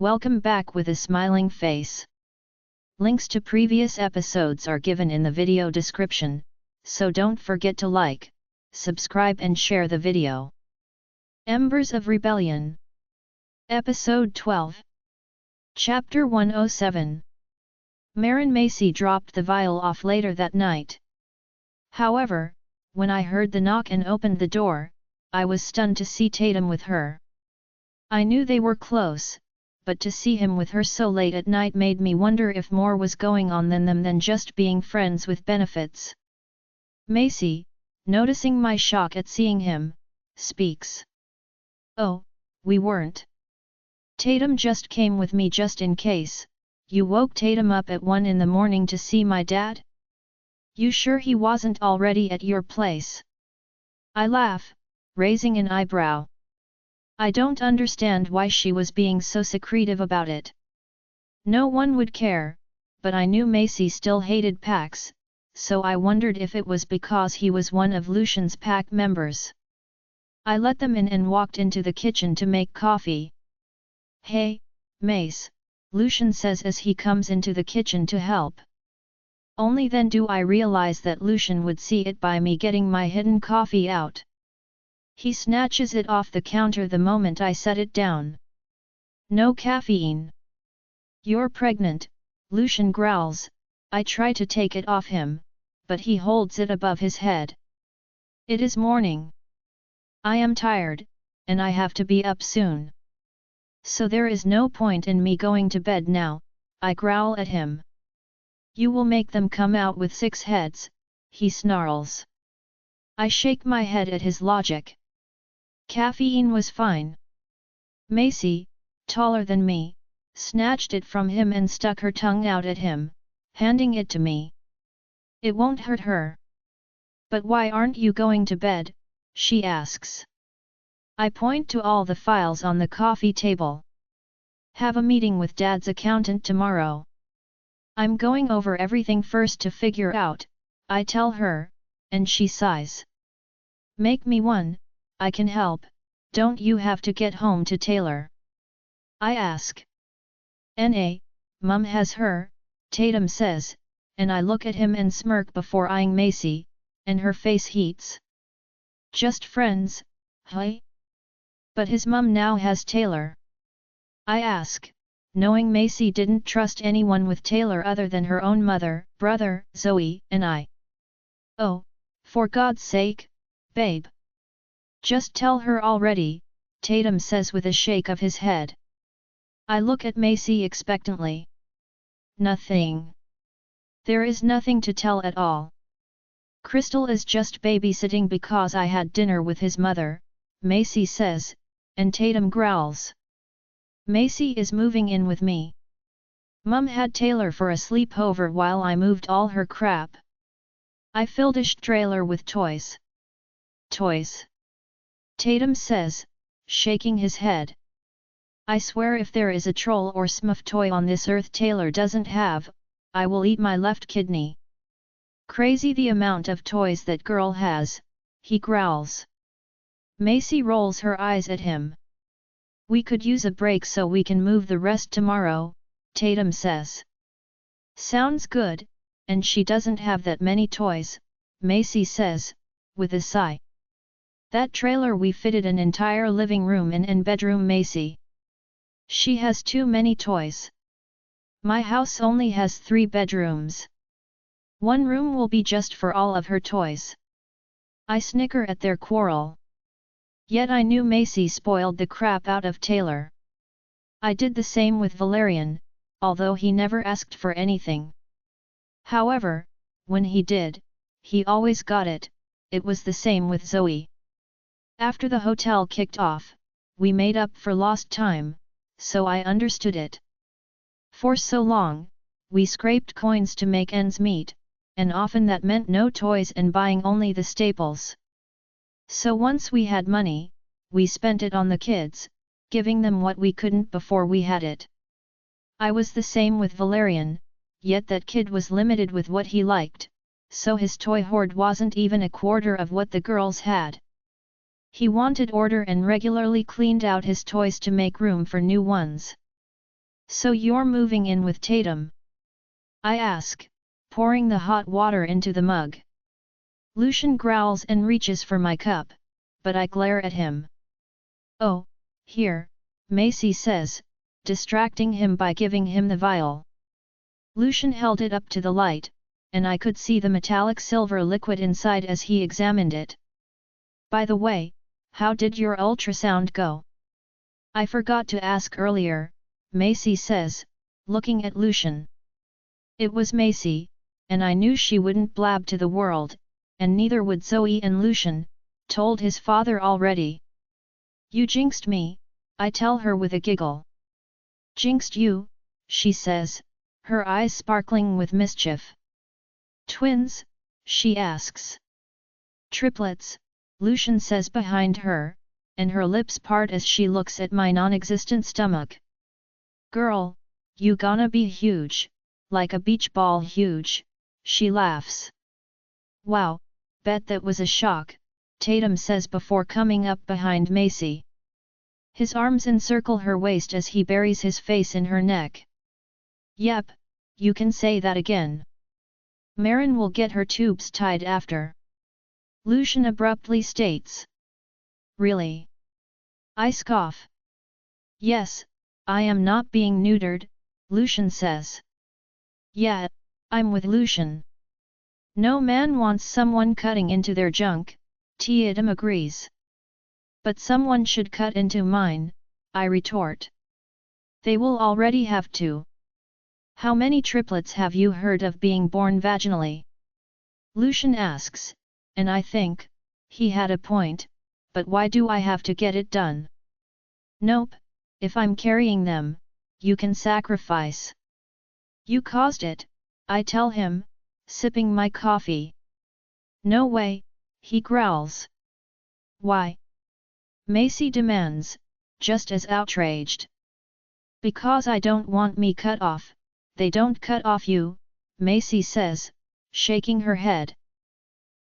Welcome back with a smiling face. Links to previous episodes are given in the video description, so don't forget to like, subscribe and share the video. Embers of Rebellion. Episode 12. Chapter 107. Macy dropped the vial off later that night. However, when I heard the knock and opened the door, I was stunned to see Tatum with her. I knew they were close, but to see him with her so late at night made me wonder if more was going on than just being friends with benefits. Macy, noticing my shock at seeing him, speaks. "Oh, we weren't. Tatum just came with me just in case. You woke Tatum up at 1 in the morning to see my dad? You sure he wasn't already at your place?" I laugh, raising an eyebrow. I don't understand why she was being so secretive about it. No one would care, but I knew Macy still hated Pax, so I wondered if it was because he was one of Lucian's pack members. I let them in and walked into the kitchen to make coffee. "Hey, Mace," Lucian says as he comes into the kitchen to help. Only then do I realize that Lucian would see it by me getting my hidden coffee out. He snatches it off the counter the moment I set it down. "No caffeine." "You're pregnant," Lucian growls. I try to take it off him, but he holds it above his head. It is morning. I am tired, and I have to be up soon. So there is no point in me going to bed now, I growl at him. "You will make them come out with 6 heads, he snarls. I shake my head at his logic. Caffeine was fine. Macy, taller than me, snatched it from him and stuck her tongue out at him, handing it to me. "It won't hurt her." "But why aren't you going to bed?" she asks. I point to all the files on the coffee table. "Have a meeting with Dad's accountant tomorrow. I'm going over everything first to figure out," I tell her, and she sighs. "Make me one, I can help. Don't you have to get home to Taylor?" I ask. Mum has her," Tatum says, and I look at him and smirk before eyeing Macy, and her face heats. "Just friends, huh? But his mum now has Taylor." I ask, knowing Macy didn't trust anyone with Taylor other than her own mother, brother, Zoe, and I. "Oh, for God's sake, babe. Just tell her already," Tatum says with a shake of his head. I look at Macy expectantly. "Nothing. There is nothing to tell at all. Crystal is just babysitting because I had dinner with his mother," Macy says, and Tatum growls. "Macy is moving in with me. Mum had Taylor for a sleepover while I moved all her crap. I filled a trailer with toys." "Toys?" Tatum says, shaking his head. "I swear if there is a troll or smurf toy on this earth Taylor doesn't have, I will eat my left kidney. Crazy the amount of toys that girl has," he growls. Macy rolls her eyes at him. "We could use a break so we can move the rest tomorrow," Tatum says. "Sounds good, and she doesn't have that many toys," Macy says, with a sigh. "That trailer we fitted an entire living room and bedroom, Macy. She has too many toys. My house only has 3 bedrooms. 1 room will be just for all of her toys." I snicker at their quarrel. Yet I knew Macy spoiled the crap out of Taylor. I did the same with Valerian, although he never asked for anything. However, when he did, he always got it. It was the same with Zoe. After the hotel kicked off, we made up for lost time, so I understood it. For so long, we scraped coins to make ends meet, and often that meant no toys and buying only the staples. So once we had money, we spent it on the kids, giving them what we couldn't before we had it. I was the same with Valerian, yet that kid was limited with what he liked, so his toy hoard wasn't even a quarter of what the girls had. He wanted order and regularly cleaned out his toys to make room for new ones. So you're moving in with Tatum? I ask, pouring the hot water into the mug. Lucian growls and reaches for my cup, but I glare at him. Oh, here, Macy says, distracting him by giving him the vial. Lucian held it up to the light, and I could see the metallic silver liquid inside as he examined it. By the way, how did your ultrasound go? I forgot to ask earlier, Macy says, looking at Lucian. It was Macy, and I knew she wouldn't blab to the world, and neither would Zoe, and Lucian told his father already. You jinxed me, I tell her with a giggle. Jinxed you, she says, her eyes sparkling with mischief. Twins? She asks. Triplets, Lucian says behind her, and her lips part as she looks at my non-existent stomach. Girl, you gonna be huge, like a beach ball huge, she laughs. Wow, bet that was a shock, Tatum says before coming up behind Macy. His arms encircle her waist as he buries his face in her neck. Yep, you can say that again. Marin will get her tubes tied after. Lucian abruptly states. Really? I scoff. Yes, I am not being neutered, Lucian says. Yeah, I'm with Lucian. No man wants someone cutting into their junk, Tatum agrees. But someone should cut into mine, I retort. They will already have to. How many triplets have you heard of being born vaginally? Lucian asks, and I think, he had a point, but why do I have to get it done? Nope, if I'm carrying them, you can sacrifice. You caused it, I tell him, sipping my coffee. No way, he growls. Why? Macy demands, just as outraged. Because I don't want me cut off, they don't cut off you, Macy says, shaking her head.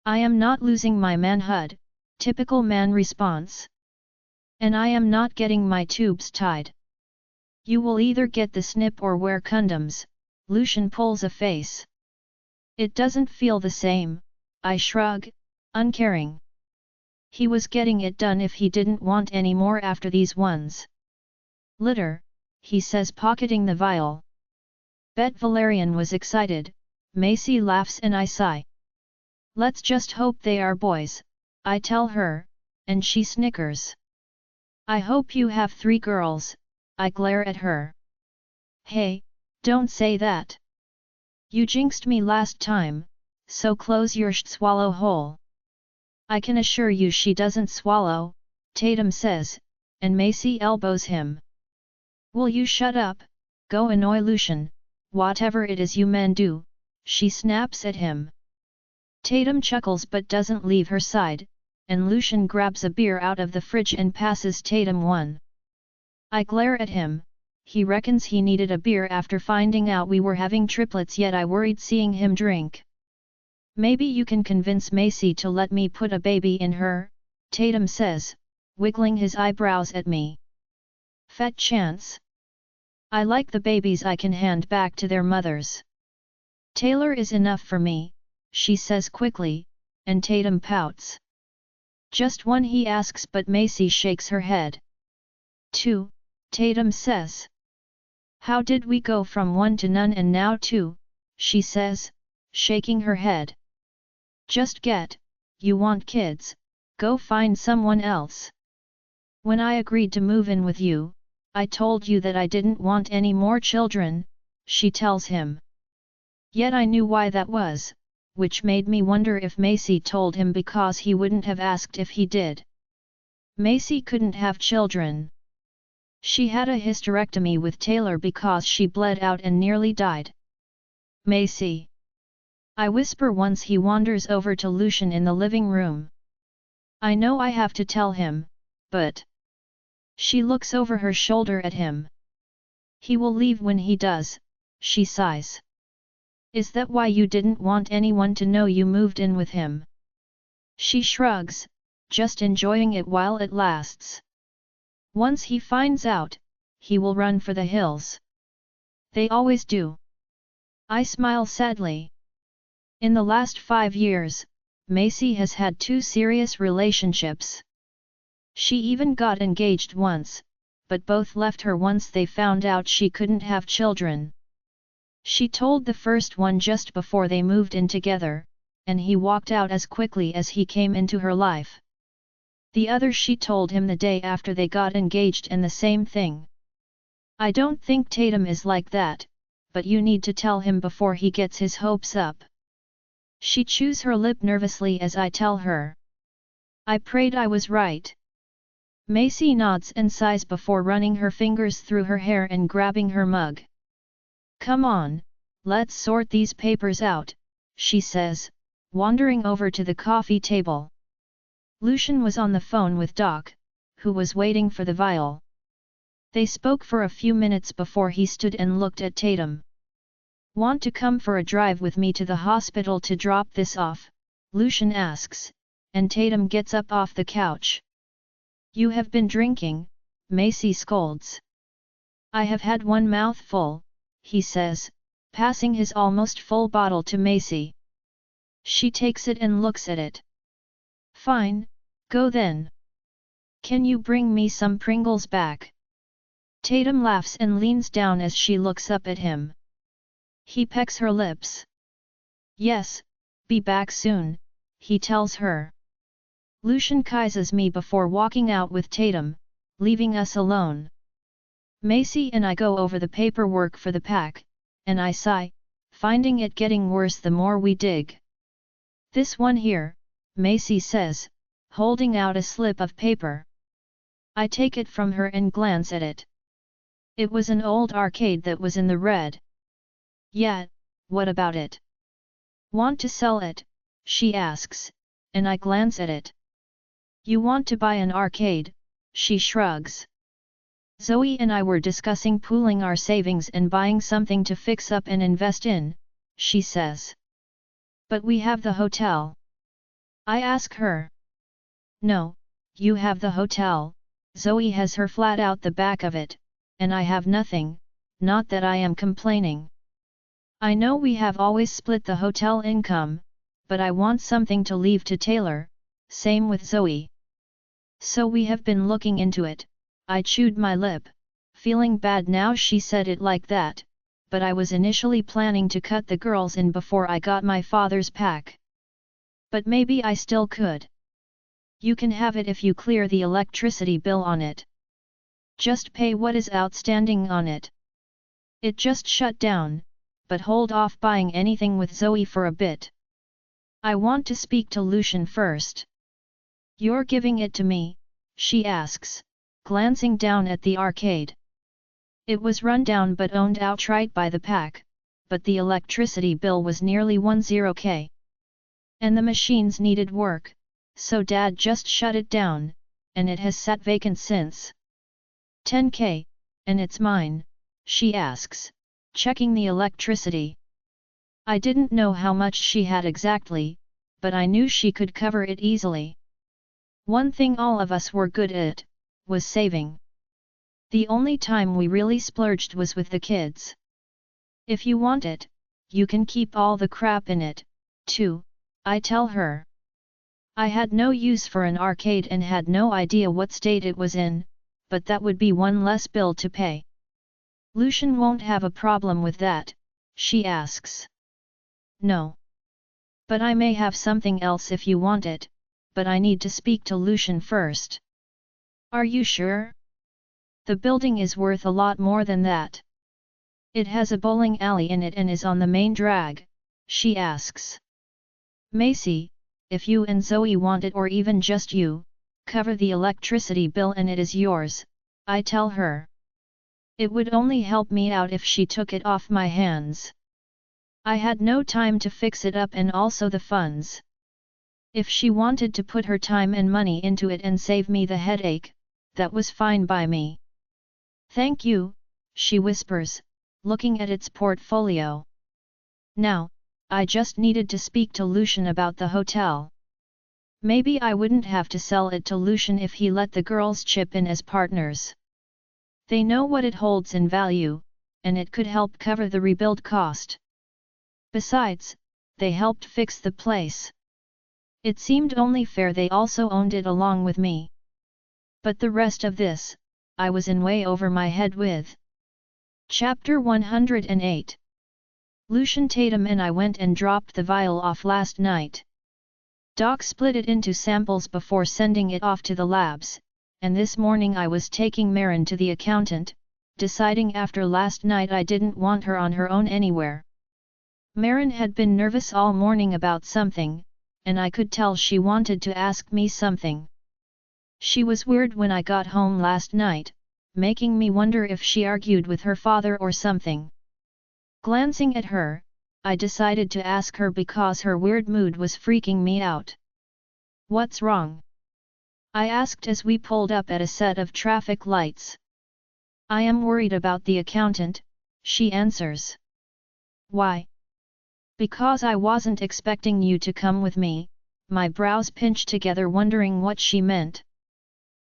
I am not losing my manhood, typical man response. And I am not getting my tubes tied. You will either get the snip or wear condoms, Lucian pulls a face. It doesn't feel the same, I shrug, uncaring. He was getting it done if he didn't want any more after these ones. Litter, he says pocketing the vial. Bet Valerian was excited, Macy laughs and I sigh. Let's just hope they are boys, I tell her, and she snickers. I hope you have 3 girls, I glare at her. Hey, don't say that. You jinxed me last time, so close your swallow hole. I can assure you she doesn't swallow, Tatum says, and Macy elbows him. Will you shut up, go annoy Lucian, whatever it is you men do, she snaps at him. Tatum chuckles but doesn't leave her side, and Lucian grabs a beer out of the fridge and passes Tatum one. I glare at him, he reckons he needed a beer after finding out we were having triplets, yet I worried seeing him drink. Maybe you can convince Macy to let me put a baby in her, Tatum says, wiggling his eyebrows at me. Fat chance. I like the babies I can hand back to their mothers. Taylor is enough for me, she says quickly, and Tatum pouts. Just one, he asks, but Macy shakes her head. 2, Tatum says. How did we go from 1 to none and now 2, she says, shaking her head. Just get, you want kids, go find someone else. When I agreed to move in with you, I told you that I didn't want any more children, she tells him. Yet I knew why that was, which made me wonder if Macy told him because he wouldn't have asked if he did. Macy couldn't have children. She had a hysterectomy with Taylor because she bled out and nearly died. Macy. I whisper once he wanders over to Lucian in the living room. I know I have to tell him, but... She looks over her shoulder at him. He will leave when he does, she sighs. Is that why you didn't want anyone to know you moved in with him? She shrugs, just enjoying it while it lasts. Once he finds out, he will run for the hills. They always do. I smile sadly. In the last 5 years, Macy has had 2 serious relationships. She even got engaged once, but both left her once they found out she couldn't have children. She told the first one just before they moved in together, and he walked out as quickly as he came into her life. The other she told him the day after they got engaged, and the same thing. I don't think Tatum is like that, but you need to tell him before he gets his hopes up. She chews her lip nervously as I tell her. I prayed I was right. Macy nods and sighs before running her fingers through her hair and grabbing her mug. Come on, let's sort these papers out, she says, wandering over to the coffee table. Lucian was on the phone with Doc, who was waiting for the vial. They spoke for a few minutes before he stood and looked at Tatum. Want to come for a drive with me to the hospital to drop this off? Lucian asks, and Tatum gets up off the couch. You have been drinking, Macy scolds. I have had one mouthful, he says, passing his almost full bottle to Macy. She takes it and looks at it. Fine, go then. Can you bring me some Pringles back? Tatum laughs and leans down as she looks up at him. He pecks her lips. Yes, be back soon, he tells her. Lucian kisses me before walking out with Tatum, leaving us alone. Macy and I go over the paperwork for the pack, and I sigh, finding it getting worse the more we dig. This one here, Macy says, holding out a slip of paper. I take it from her and glance at it. It was an old arcade that was in the red. Yeah, what about it? Want to sell it? She asks, and I glance at it. You want to buy an arcade? She shrugs. Zoe and I were discussing pooling our savings and buying something to fix up and invest in, she says. But we have the hotel. I ask her. No, you have the hotel, Zoe has her flat out the back of it, and I have nothing, not that I am complaining. I know we have always split the hotel income, but I want something to leave to Taylor, same with Zoe. So we have been looking into it. I chewed my lip, feeling bad now she said it like that, but I was initially planning to cut the girls in before I got my father's pack. But maybe I still could. You can have it if you clear the electricity bill on it. Just pay what is outstanding on it. It just shut down, but hold off buying anything with Zoe for a bit. I want to speak to Lucian first. You're giving it to me? She asks, glancing down at the arcade. It was run down but owned outright by the pack, but the electricity bill was nearly 10k. And the machines needed work, so Dad just shut it down, and it has sat vacant since. 10k, and it's mine, she asks, checking the electricity. I didn't know how much she had exactly, but I knew she could cover it easily. One thing all of us were good at was saving. The only time we really splurged was with the kids. If you want it, you can keep all the crap in it, too, I tell her. I had no use for an arcade and had no idea what state it was in, but that would be one less bill to pay. Lucian won't have a problem with that, she asks. No. But I may have something else if you want it, but I need to speak to Lucian first. Are you sure? The building is worth a lot more than that. It has a bowling alley in it and is on the main drag, she asks. Macy, if you and Zoe want it or even just you, cover the electricity bill and it is yours, I tell her. It would only help me out if she took it off my hands. I had no time to fix it up and also the funds. If she wanted to put her time and money into it and save me the headache, that was fine by me. Thank you, she whispers, looking at its portfolio. Now, I just needed to speak to Lucian about the hotel. Maybe I wouldn't have to sell it to Lucian if he let the girls chip in as partners. They know what it holds in value, and it could help cover the rebuild cost. Besides, they helped fix the place. It seemed only fair they also owned it along with me. But the rest of this, I was in way over my head with. Chapter 108. Lucian Tatum and I went and dropped the vial off last night. Doc split it into samples before sending it off to the labs, and this morning I was taking Marin to the accountant, deciding after last night I didn't want her on her own anywhere. Marin had been nervous all morning about something, and I could tell she wanted to ask me something. She was weird when I got home last night, making me wonder if she argued with her father or something. Glancing at her, I decided to ask her because her weird mood was freaking me out. "What's wrong?" I asked as we pulled up at a set of traffic lights. "I am worried about the accountant," she answers. "Why?" "Because I wasn't expecting you to come with me." My brows pinched together, wondering what she meant.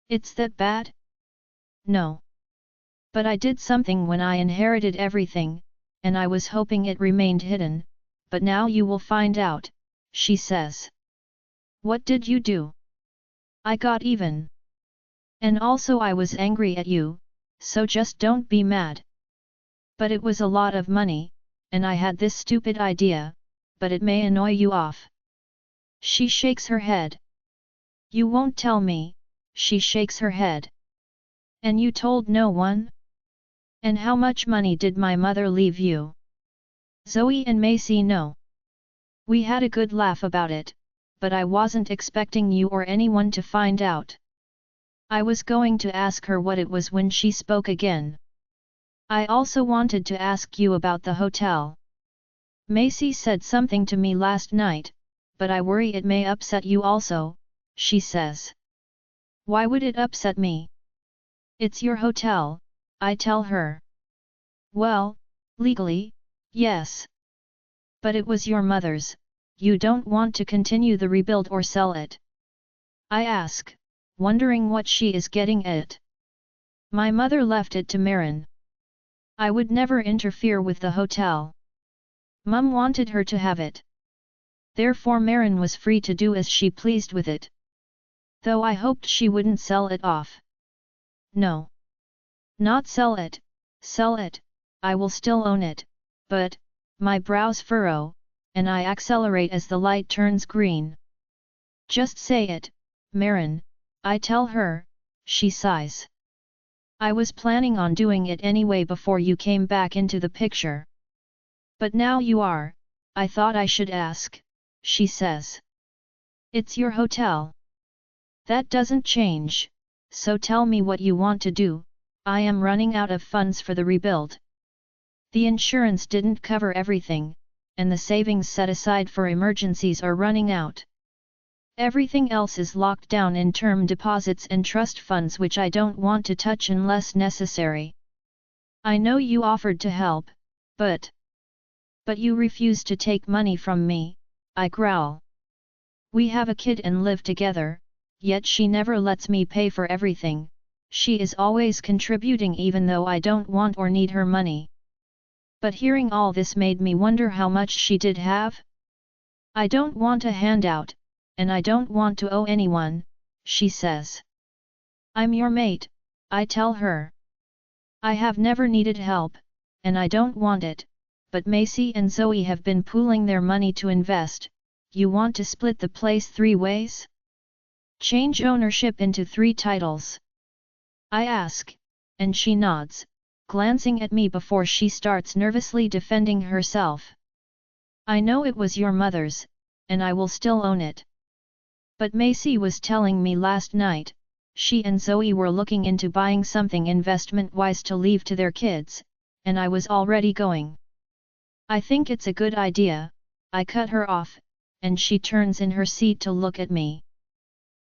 "It's that bad?" "No. But I did something when I inherited everything, and I was hoping it remained hidden, but now you will find out," she says. "What did you do?" "I got even. And also I was angry at you, so just don't be mad. But it was a lot of money, and I had this stupid idea, but it may annoy you off." She shakes her head. "You won't tell me," she shakes her head. "And you told no one? And how much money did my mother leave you?" "Zoe and Macy know. We had a good laugh about it, but I wasn't expecting you or anyone to find out." I was going to ask her what it was when she spoke again. "I also wanted to ask you about the hotel. Macy said something to me last night, but I worry it may upset you also," she says. "Why would it upset me?" "It's your hotel," I tell her. "Well, legally, yes. But it was your mother's. You don't want to continue the rebuild or sell it?" I ask, wondering what she is getting at. "My mother left it to Marin. I would never interfere with the hotel. Mum wanted her to have it. Therefore Marin was free to do as she pleased with it. Though I hoped she wouldn't sell it off." "No. Not sell it, sell it, I will still own it, but," my brows furrow, and I accelerate as the light turns green. "Just say it, Marin," I tell her. She sighs. "I was planning on doing it anyway before you came back into the picture. But now you are, I thought I should ask," she says. "It's your hotel. That doesn't change, so tell me what you want to do. I am running out of funds for the rebuild. The insurance didn't cover everything, and the savings set aside for emergencies are running out. Everything else is locked down in term deposits and trust funds which I don't want to touch unless necessary. I know you offered to help, but you refused to take money from me," I growl. "We have a kid and live together, yet she never lets me pay for everything. She is always contributing even though I don't want or need her money." But hearing all this made me wonder how much she did have. "I don't want a handout, and I don't want to owe anyone," she says. "I'm your mate," I tell her. "I have never needed help, and I don't want it, but Macy and Zoe have been pooling their money to invest. You want to split the place 3 ways? Change ownership into 3 titles?" I ask, and she nods, glancing at me before she starts nervously defending herself. "I know it was your mother's, and I will still own it. But Macy was telling me last night, she and Zoe were looking into buying something investment-wise to leave to their kids, and I was already going. I think it's a good idea," I cut her off, and she turns in her seat to look at me.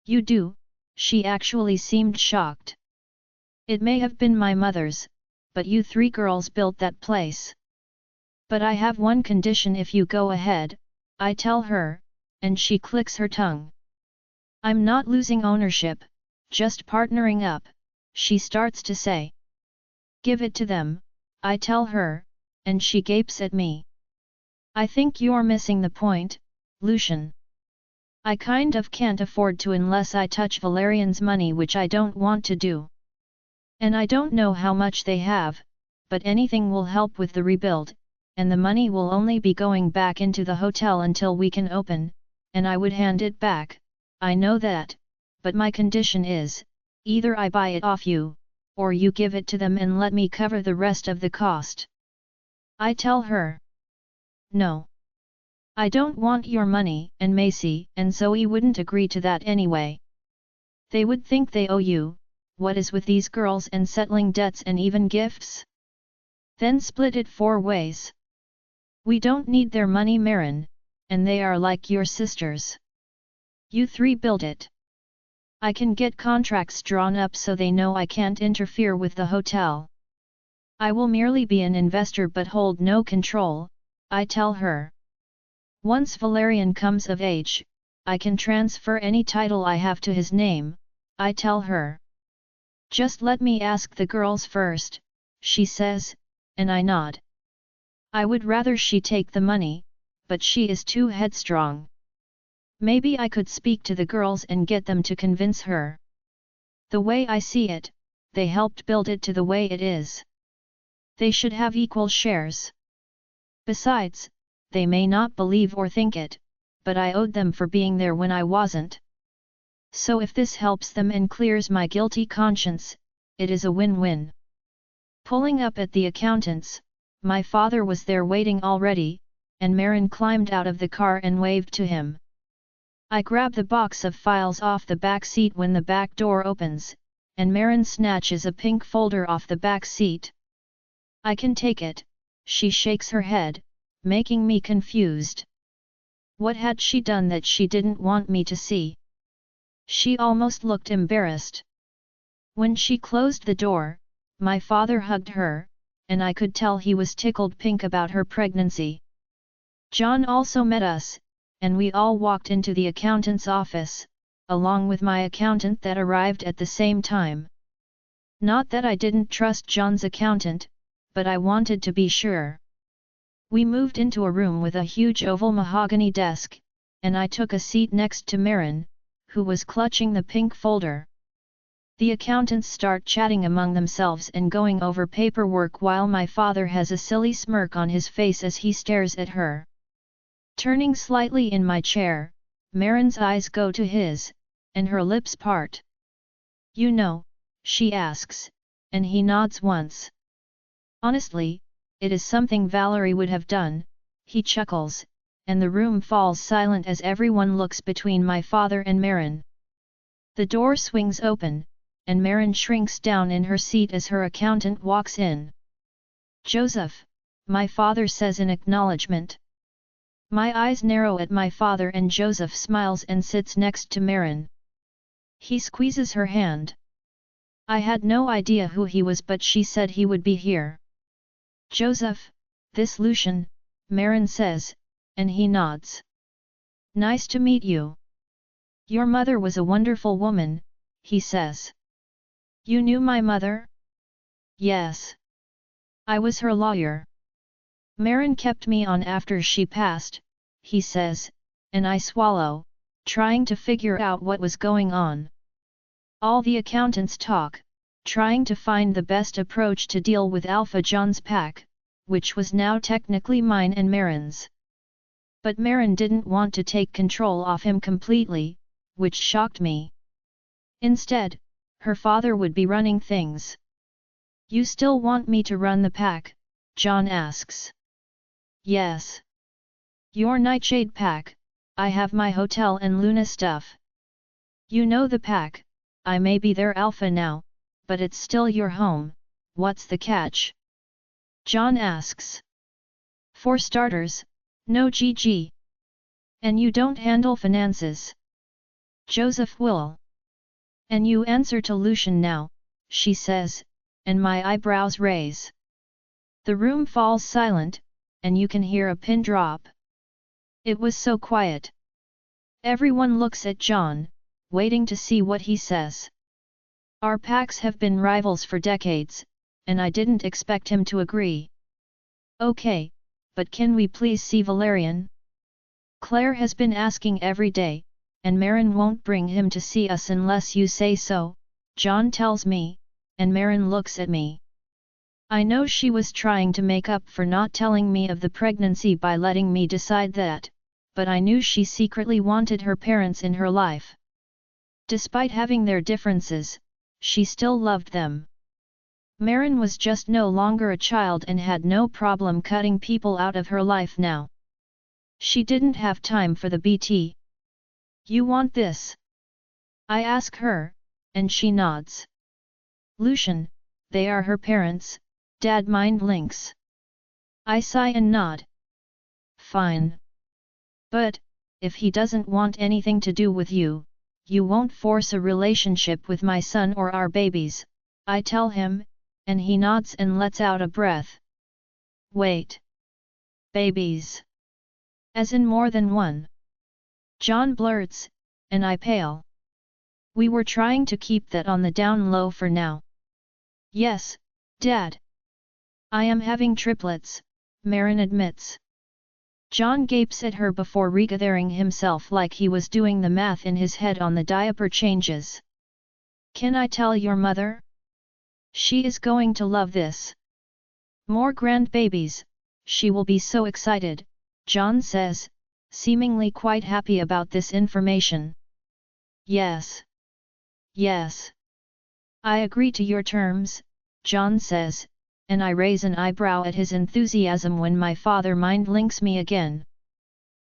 "You do?" She actually seemed shocked. "It may have been my mother's, but you 3 girls built that place." "But I have one condition if you go ahead," I tell her, and she clicks her tongue. "I'm not losing ownership, just partnering up," she starts to say. "Give it to them," I tell her, and she gapes at me. I think you're missing the point, Lucian. I kind of can't afford to unless I touch Valerian's money, which I don't want to do. And I don't know how much they have, but anything will help with the rebuild, and the money will only be going back into the hotel until we can open, and I would hand it back, I know that, but my condition is, either I buy it off you, or you give it to them and let me cover the rest of the cost. I tell her. No. I don't want your money, and Macy and Zoe wouldn't agree to that anyway. They would think they owe you. What is with these girls and settling debts and even gifts? Then split it 4 ways. We don't need their money, Marin, and they are like your sisters. You 3 build it. I can get contracts drawn up so they know I can't interfere with the hotel. I will merely be an investor but hold no control, I tell her. Once Valerian comes of age, I can transfer any title I have to his name, I tell her. Just let me ask the girls first, she says, and I nod. I would rather she take the money, but she is too headstrong. Maybe I could speak to the girls and get them to convince her. The way I see it, they helped build it to the way it is. They should have equal shares. Besides, they may not believe or think it, but I owed them for being there when I wasn't. So if this helps them and clears my guilty conscience, it is a win-win. Pulling up at the accountant's, my father was there waiting already, and Marin climbed out of the car and waved to him. I grab the box of files off the back seat when the back door opens, and Marin snatches a pink folder off the back seat. I can take it, she shakes her head, making me confused. What had she done that she didn't want me to see? She almost looked embarrassed. When she closed the door, my father hugged her, and I could tell he was tickled pink about her pregnancy. John also met us, and we all walked into the accountant's office, along with my accountant that arrived at the same time. Not that I didn't trust John's accountant, but I wanted to be sure. We moved into a room with a huge oval mahogany desk, and I took a seat next to Marin, who was clutching the pink folder. The accountants start chatting among themselves and going over paperwork while my father has a silly smirk on his face as he stares at her. Turning slightly in my chair, Marin's eyes go to his, and her lips part. You know, she asks, and he nods once. Honestly, it is something Valerie would have done, he chuckles, and the room falls silent as everyone looks between my father and Marin. The door swings open, and Marin shrinks down in her seat as her accountant walks in. Joseph, my father says in acknowledgement. My eyes narrow at my father and Joseph smiles and sits next to Marin. He squeezes her hand. I had no idea who he was, but she said he would be here. Joseph, this Lucian, Marin says, and he nods. Nice to meet you. Your mother was a wonderful woman, he says. You knew my mother? Yes. I was her lawyer. Marin kept me on after she passed, he says, and I swallow, trying to figure out what was going on. All the accountants talk, trying to find the best approach to deal with Alpha John's pack, which was now technically mine and Marin's. But Marin didn't want to take control off him completely, which shocked me. Instead, her father would be running things. You still want me to run the pack? John asks. Yes. Your Nightshade pack, I have my hotel and Luna stuff. You know the pack, I may be their alpha now, but it's still your home, what's the catch? John asks. For starters, no GG. And you don't handle finances. Joseph will. And you answer to Lucian now, she says, and my eyebrows raise. The room falls silent, and you can hear a pin drop. It was so quiet. Everyone looks at John, waiting to see what he says. Our packs have been rivals for decades, and I didn't expect him to agree. Okay, but can we please see Valerian? Claire has been asking every day, and Marin won't bring him to see us unless you say so, John tells me, and Marin looks at me. I know she was trying to make up for not telling me of the pregnancy by letting me decide that, but I knew she secretly wanted her parents in her life. Despite having their differences, she still loved them. Marin was just no longer a child and had no problem cutting people out of her life now. She didn't have time for the BT. You want this? I ask her, and she nods. Lucian, they are her parents, Dad mind links. I sigh and nod. Fine. But, if he doesn't want anything to do with you, you won't force a relationship with my son or our babies, I tell him, and he nods and lets out a breath. Wait. Babies. As in more than one. John blurts, and I pale. We were trying to keep that on the down low for now. Yes, Dad. I am having triplets, Marin admits. John gapes at her before regathering himself like he was doing the math in his head on the diaper changes. Can I tell your mother? She is going to love this. More grandbabies, she will be so excited, John says, seemingly quite happy about this information. Yes. Yes. I agree to your terms, John says, and I raise an eyebrow at his enthusiasm when my father mind links me again.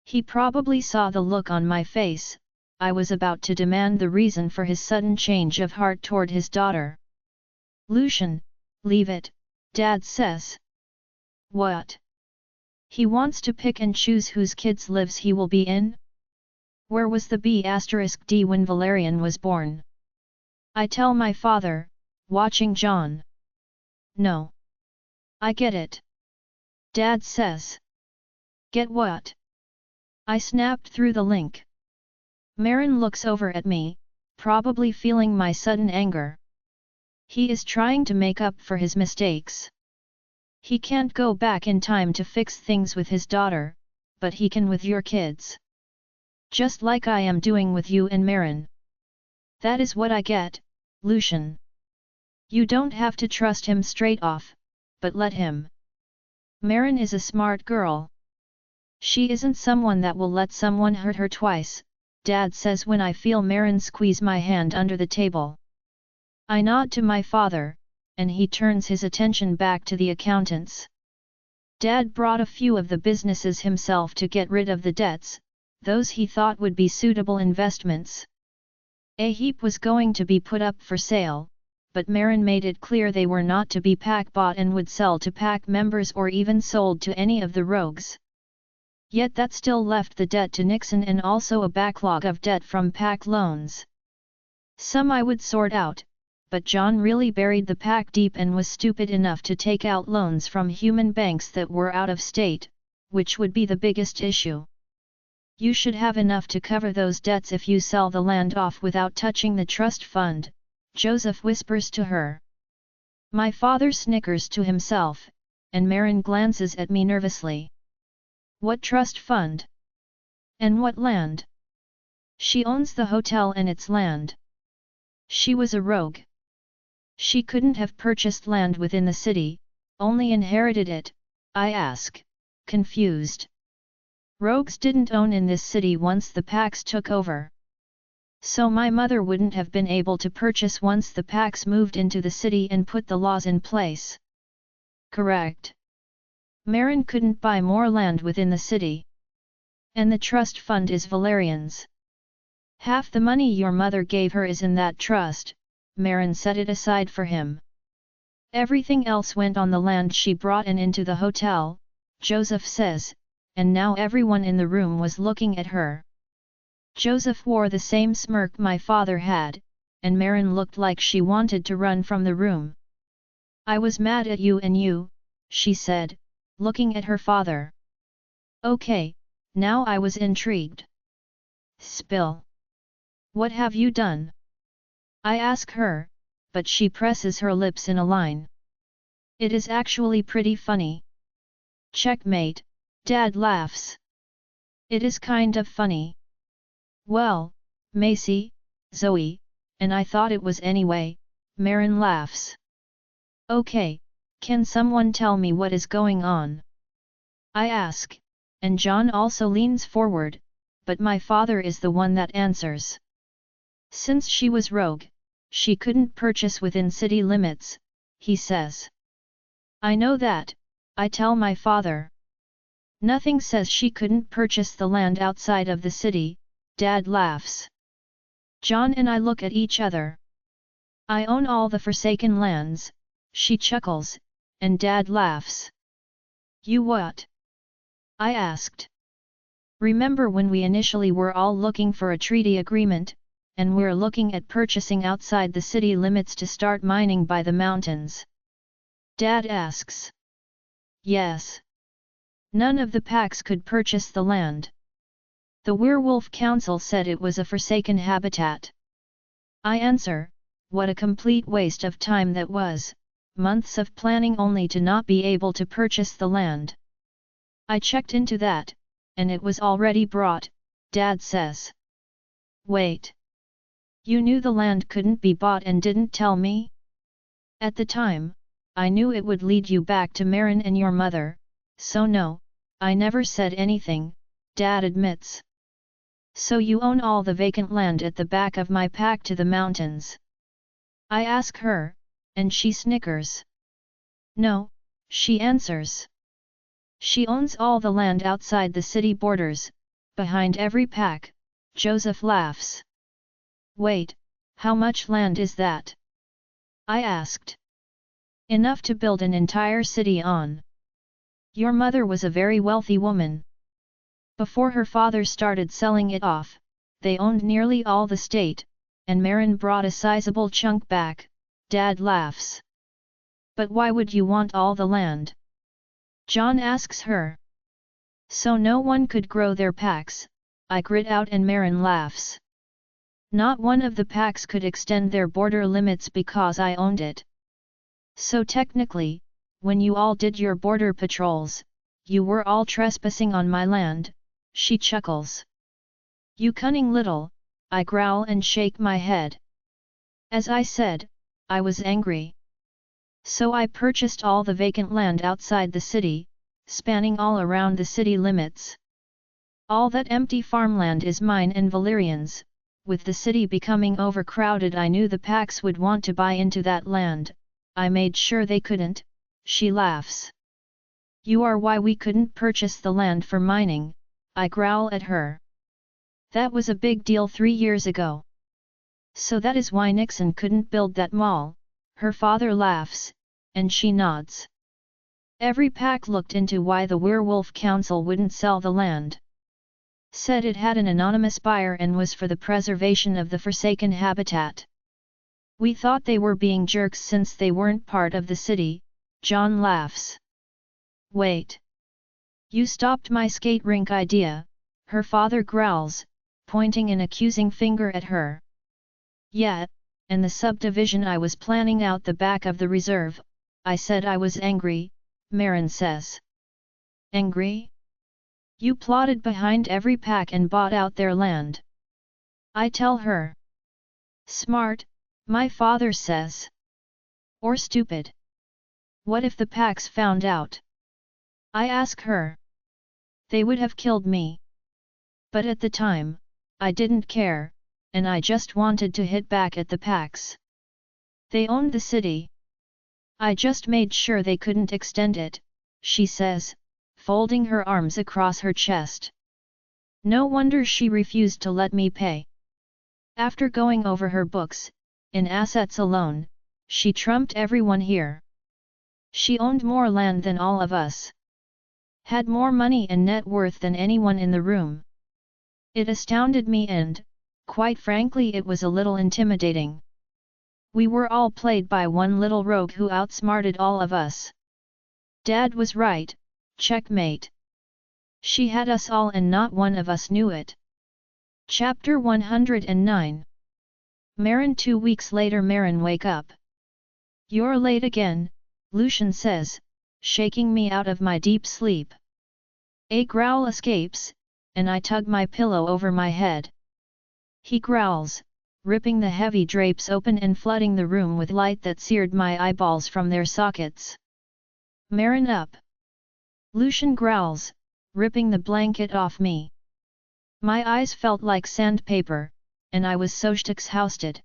He probably saw the look on my face. I was about to demand the reason for his sudden change of heart toward his daughter. Lucian, leave it, Dad says. What? He wants to pick and choose whose kids' lives he will be in? Where was the B*D when Valerian was born? I tell my father, watching John. No. I get it. Dad says. Get what? I snapped through the link. Marin looks over at me, probably feeling my sudden anger. He is trying to make up for his mistakes. He can't go back in time to fix things with his daughter, but he can with your kids. Just like I am doing with you and Marin. That is what I get, Lucian. You don't have to trust him straight off, but let him. Marin is a smart girl. She isn't someone that will let someone hurt her twice, Dad says when I feel Marin squeeze my hand under the table. I nod to my father, and he turns his attention back to the accountants. Dad brought a few of the businesses himself to get rid of the debts, those he thought would be suitable investments. A heap was going to be put up for sale, but Marin made it clear they were not to be PAC bought and would sell to PAC members or even sold to any of the rogues. Yet that still left the debt to Nixon and also a backlog of debt from PAC loans. Some I would sort out, but John really buried the PAC deep and was stupid enough to take out loans from human banks that were out of state, which would be the biggest issue. You should have enough to cover those debts if you sell the land off without touching the trust fund, Joseph whispers to her. My father snickers to himself, and Marin glances at me nervously. What trust fund? And what land? She owns the hotel and its land. She was a rogue. She couldn't have purchased land within the city, only inherited it, I ask, confused. Rogues didn't own in this city once the PACs took over. So my mother wouldn't have been able to purchase once the PACs moved into the city and put the laws in place. Correct. Marin couldn't buy more land within the city. And the trust fund is Valerian's. Half the money your mother gave her is in that trust, Marin set it aside for him. Everything else went on the land she brought and into the hotel, Joseph says, and now everyone in the room was looking at her. Joseph wore the same smirk my father had, and Marin looked like she wanted to run from the room. I was mad at you, she said, looking at her father. Okay, now I was intrigued. Spill. What have you done? I ask her, but she presses her lips in a line. It is actually pretty funny. Checkmate, Dad laughs. It is kind of funny. Well, Macy, Zoe, and I thought it was anyway, Marin laughs. Okay, can someone tell me what is going on? I ask, and John also leans forward, but my father is the one that answers. Since she was rogue, she couldn't purchase within city limits, he says. I know that, I tell my father. Nothing says she couldn't purchase the land outside of the city, Dad laughs. John and I look at each other. I own all the forsaken lands, she chuckles, and Dad laughs. You what? I asked. Remember when we initially were all looking for a treaty agreement, and we're looking at purchasing outside the city limits to start mining by the mountains? Dad asks. Yes. None of the packs could purchase the land. The Werewolf Council said it was a forsaken habitat. I answer, what a complete waste of time that was, months of planning only to not be able to purchase the land. I checked into that, and it was already brought, Dad says. Wait. You knew the land couldn't be bought and didn't tell me? At the time, I knew it would lead you back to Marin and your mother, so no, I never said anything, Dad admits. So you own all the vacant land at the back of my pack to the mountains? I ask her, and she snickers. No, she answers. She owns all the land outside the city borders, behind every pack, Joseph laughs. Wait, how much land is that? I asked. Enough to build an entire city on. Your mother was a very wealthy woman. Before her father started selling it off, they owned nearly all the state, and Marin brought a sizable chunk back, Dad laughs. But why would you want all the land? John asks her. So no one could grow their packs, I grit out, and Marin laughs. Not one of the packs could extend their border limits because I owned it. So technically, when you all did your border patrols, you were all trespassing on my land, she chuckles. You cunning little, I growl and shake my head. As I said, I was angry. So I purchased all the vacant land outside the city, spanning all around the city limits. All that empty farmland is mine and Valerian's. With the city becoming overcrowded, I knew the packs would want to buy into that land. I made sure they couldn't, she laughs. You are why we couldn't purchase the land for mining, I growl at her. That was a big deal 3 years ago. So that is why Nixon couldn't build that mall, her father laughs, and she nods. Every pack looked into why the Werewolf Council wouldn't sell the land. Said it had an anonymous buyer and was for the preservation of the forsaken habitat. We thought they were being jerks since they weren't part of the city, John laughs. Wait. You stopped my skate rink idea, her father growls, pointing an accusing finger at her. Yeah, and the subdivision I was planning out the back of the reserve, I said I was angry, Marin says. Angry? You plotted behind every pack and bought out their land. I tell her. Smart, my father says. Or stupid. What if the packs found out? I ask her. They would have killed me. But at the time, I didn't care, and I just wanted to hit back at the packs. They owned the city. I just made sure they couldn't extend it, she says, folding her arms across her chest. No wonder she refused to let me pay. After going over her books, in assets alone, she trumped everyone here. She owned more land than all of us. Had more money and net worth than anyone in the room. It astounded me and, quite frankly, it was a little intimidating. We were all played by one little rogue who outsmarted all of us. Dad was right. Checkmate. She had us all and not one of us knew it. Chapter 109. Marin. 2 weeks later. Marin, wake up. You're late again, Lucian says, shaking me out of my deep sleep. A growl escapes, and I tug my pillow over my head. He growls, ripping the heavy drapes open and flooding the room with light that seared my eyeballs from their sockets. Marin up! Lucian growls, ripping the blanket off me. My eyes felt like sandpaper, and I was so exhausted.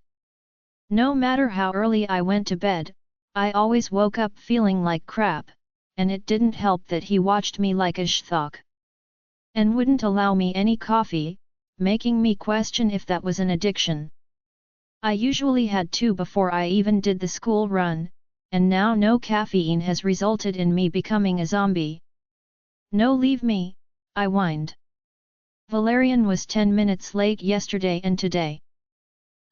No matter how early I went to bed, I always woke up feeling like crap, and it didn't help that he watched me like a schthok. And wouldn't allow me any coffee, making me question if that was an addiction. I usually had 2 before I even did the school run, and now no caffeine has resulted in me becoming a zombie. No, leave me, I whined. Valerian was 10 minutes late yesterday and today.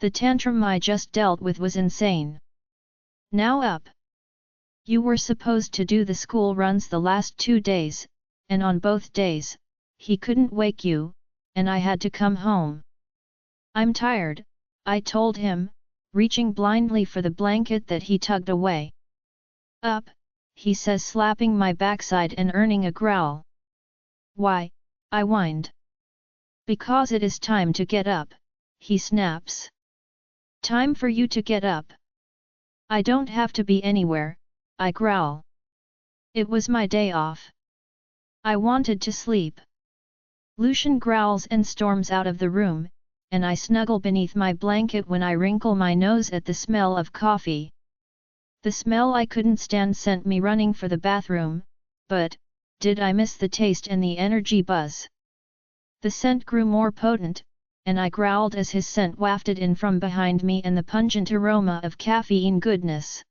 The tantrum I just dealt with was insane. Now up! You were supposed to do the school runs the last 2 days, and on both days, he couldn't wake you, and I had to come home. I'm tired, I told him, reaching blindly for the blanket that he tugged away. Up, he says, slapping my backside and earning a growl. Why? I whined. Because it is time to get up, he snaps. Time for you to get up. I don't have to be anywhere, I growl. It was my day off. I wanted to sleep. Lucian growls and storms out of the room, and I snuggle beneath my blanket when I wrinkle my nose at the smell of coffee. The smell I couldn't stand sent me running for the bathroom, but, did I miss the taste and the energy buzz? The scent grew more potent, and I growled as his scent wafted in from behind me and the pungent aroma of caffeine goodness.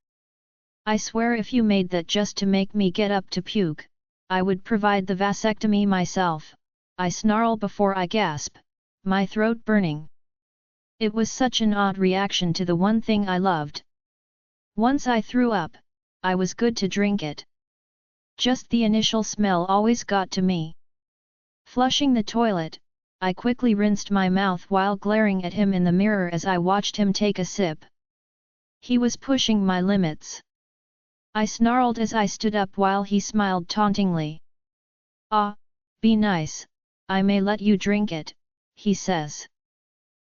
I swear if you made that just to make me get up to puke, I would provide the vasectomy myself, I snarl before I gasp, my throat burning. It was such an odd reaction to the one thing I loved. Once I threw up, I was good to drink it. Just the initial smell always got to me. Flushing the toilet, I quickly rinsed my mouth while glaring at him in the mirror as I watched him take a sip. He was pushing my limits. I snarled as I stood up while he smiled tauntingly. Ah, be nice, I may let you drink it, he says.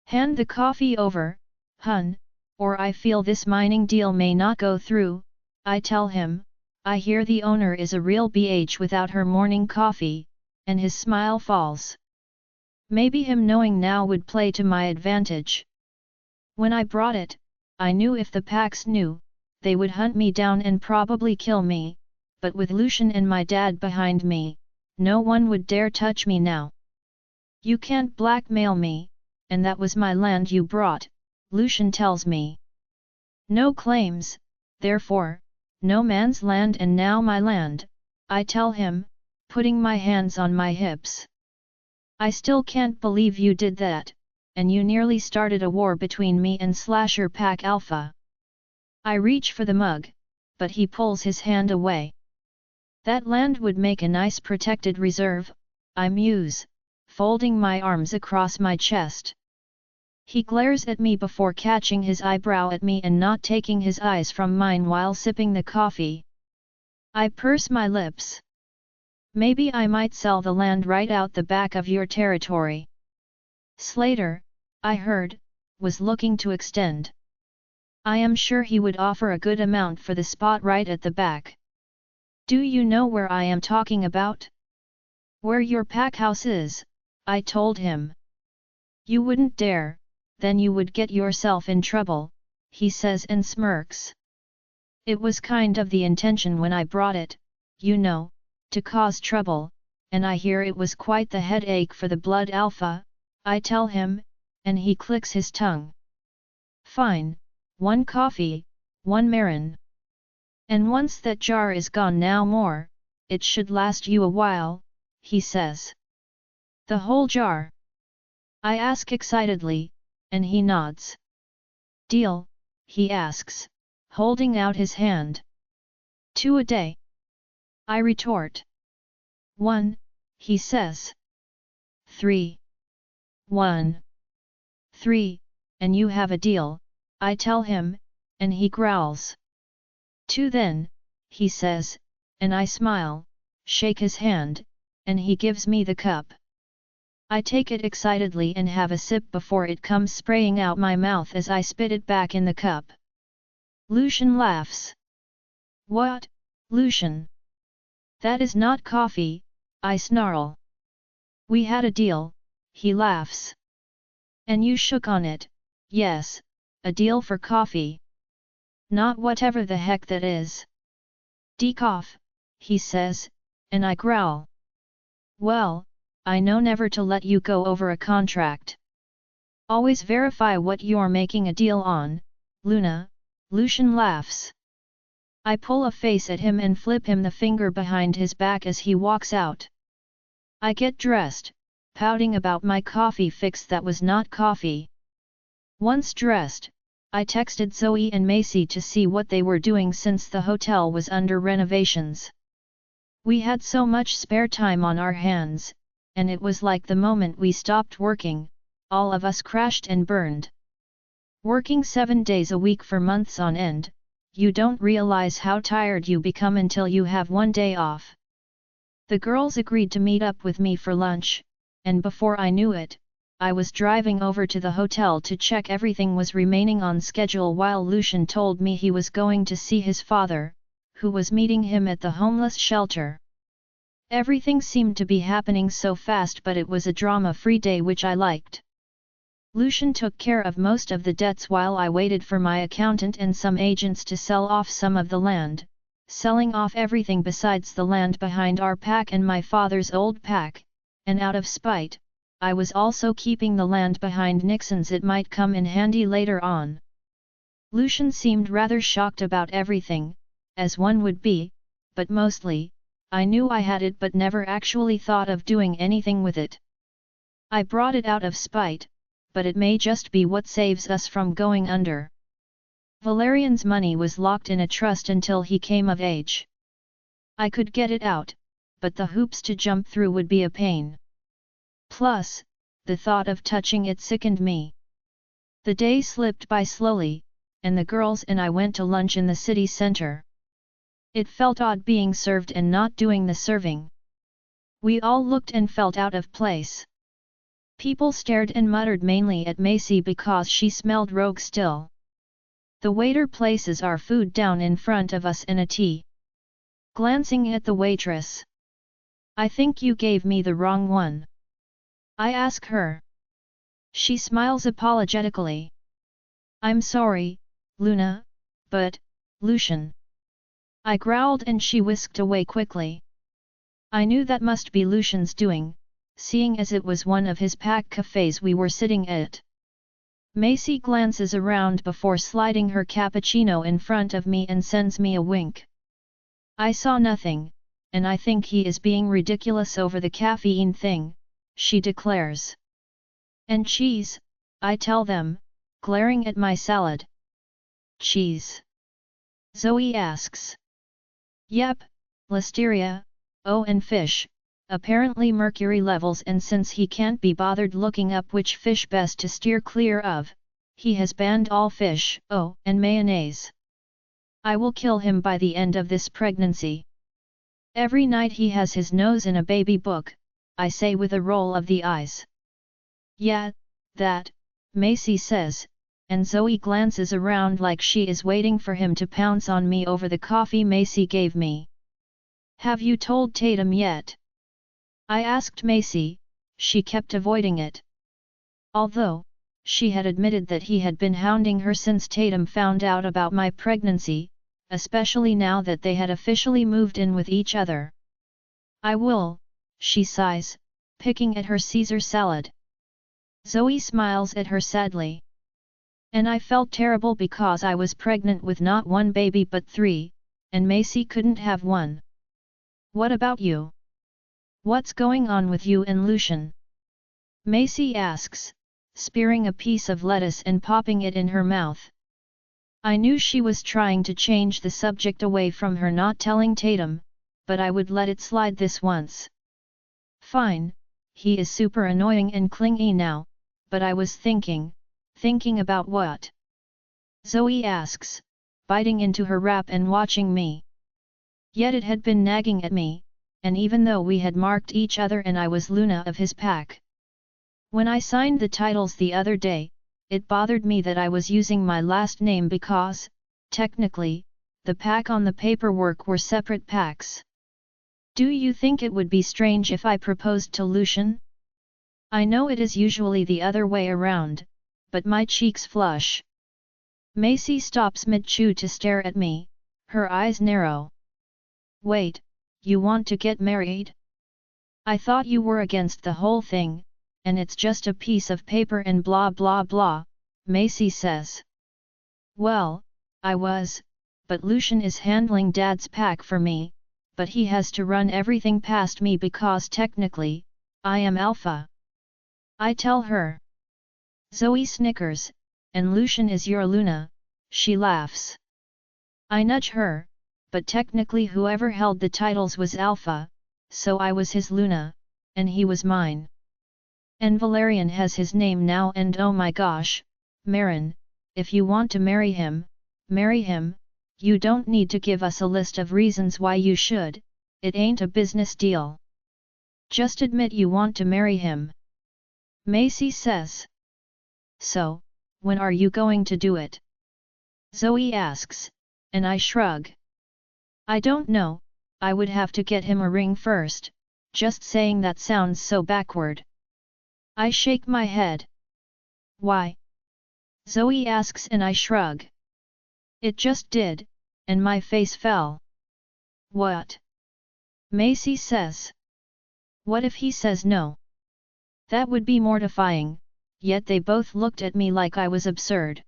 Hand the coffee over, hun, or I feel this mining deal may not go through, I tell him. I hear the owner is a real BH without her morning coffee, and his smile falls. Maybe him knowing now would play to my advantage. When I brought it, I knew if the Pax knew, they would hunt me down and probably kill me, but with Lucian and my dad behind me, no one would dare touch me now. You can't blackmail me, and that was my land you brought, Lucian tells me. No claims, therefore, no man's land and now my land, I tell him, putting my hands on my hips. I still can't believe you did that, and you nearly started a war between me and Slasher Pack Alpha. I reach for the mug, but he pulls his hand away. That land would make a nice protected reserve, I muse, folding my arms across my chest. He glares at me before catching his eyebrow at me and not taking his eyes from mine while sipping the coffee. I purse my lips. Maybe I might sell the land right out the back of your territory. Slater, I heard, was looking to extend. I am sure he would offer a good amount for the spot right at the back. Do you know where I am talking about? Where your pack house is, I told him. You wouldn't dare. Then you would get yourself in trouble, he says and smirks. It was kind of the intention when I brought it, you know, to cause trouble, and I hear it was quite the headache for the Blood Alpha, I tell him, and he clicks his tongue. Fine, 1 coffee, 1 Marin. And once that jar is gone now more, it should last you a while, he says. The whole jar? I ask excitedly, and he nods. Deal, he asks, holding out his hand. 2 a day. I retort. 1, he says. 3. 1. 3, and you have a deal, I tell him, and he growls. 2 then, he says, and I smile, shake his hand, and he gives me the cup. I take it excitedly and have a sip before it comes spraying out my mouth as I spit it back in the cup. Lucian laughs. What, Lucian? That is not coffee, I snarl. We had a deal, he laughs. And you shook on it, yes, a deal for coffee. Not whatever the heck that is. Decoff, he says, and I growl. Well, I know never to let you go over a contract. Always verify what you're making a deal on, Luna, Lucian laughs. I pull a face at him and flip him the finger behind his back as he walks out. I get dressed, pouting about my coffee fix that was not coffee. Once dressed, I texted Zoe and Macy to see what they were doing since the hotel was under renovations. We had so much spare time on our hands, and it was like the moment we stopped working, all of us crashed and burned. Working 7 days a week for months on end, you don't realize how tired you become until you have one day off. The girls agreed to meet up with me for lunch, and before I knew it, I was driving over to the hotel to check everything was remaining on schedule while Lucian told me he was going to see his father, who was meeting him at the homeless shelter. Everything seemed to be happening so fast, but it was a drama-free day which I liked. Lucian took care of most of the debts while I waited for my accountant and some agents to sell off some of the land, selling off everything besides the land behind our pack and my father's old pack, and out of spite, I was also keeping the land behind Nixon's. It might come in handy later on. Lucian seemed rather shocked about everything, as one would be, but mostly, I knew I had it but never actually thought of doing anything with it. I brought it out of spite, but it may just be what saves us from going under. Valerian's money was locked in a trust until he came of age. I could get it out, but the hoops to jump through would be a pain. Plus, the thought of touching it sickened me. The day slipped by slowly, and the girls and I went to lunch in the city center. It felt odd being served and not doing the serving. We all looked and felt out of place. People stared and muttered mainly at Macy because she smelled rogue still. The waiter places our food down in front of us and a tea. Glancing at the waitress. I think you gave me the wrong one. I ask her. She smiles apologetically. I'm sorry, Luna, but, Lucian. I growled and she whisked away quickly. I knew that must be Lucian's doing, seeing as it was one of his pack cafes we were sitting at. Macy glances around before sliding her cappuccino in front of me and sends me a wink. I saw nothing, and I think he is being ridiculous over the caffeine thing, she declares. And cheese, I tell them, glaring at my salad. Cheese? Zoe asks. Yep, listeria, oh and fish, apparently mercury levels, and since he can't be bothered looking up which fish best to steer clear of, he has banned all fish, oh, and mayonnaise. I will kill him by the end of this pregnancy. Every night he has his nose in a baby book, I say with a roll of the eyes. Yeah, that, Macy says, and Zoe glances around like she is waiting for him to pounce on me over the coffee Macy gave me. Have you told Tatum yet? I asked Macy, she kept avoiding it. Although, she had admitted that he had been hounding her since Tatum found out about my pregnancy, especially now that they had officially moved in with each other. I will, she sighs, picking at her Caesar salad. Zoe smiles at her sadly. And I felt terrible because I was pregnant with not one baby but 3, and Macy couldn't have one. What about you? What's going on with you and Lucian? Macy asks, spearing a piece of lettuce and popping it in her mouth. I knew she was trying to change the subject away from her not telling Tatum, but I would let it slide this once. Fine, he is super annoying and clingy now, but I was thinking about what? Zoe asks, biting into her wrap and watching me. Yet it had been nagging at me, and even though we had marked each other and I was Luna of his pack. When I signed the titles the other day, it bothered me that I was using my last name because, technically, the pack on the paperwork were separate packs. Do you think it would be strange if I proposed to Lucian? I know it is usually the other way around, but my cheeks flush. Macy stops mid-chew to stare at me, her eyes narrow. Wait, you want to get married? I thought you were against the whole thing, and it's just a piece of paper and blah blah blah, Macy says. Well, I was, but Lucian is handling Dad's pack for me, but he has to run everything past me because technically, I am Alpha. I tell her. Zoe snickers, and Lucian is your Luna, she laughs. I nudge her, but technically whoever held the titles was Alpha, so I was his Luna, and he was mine. And Valerian has his name now, and oh my gosh, Marin, if you want to marry him, you don't need to give us a list of reasons why you should, it ain't a business deal. Just admit you want to marry him. Macy says. So, when are you going to do it? Zoe asks, and I shrug. I don't know, I would have to get him a ring first, just saying that sounds so backward. I shake my head. Why? Zoe asks and I shrug. It just did, and my face fell. What? Macy says. What if he says no? That would be mortifying, yet they both looked at me like I was absurd.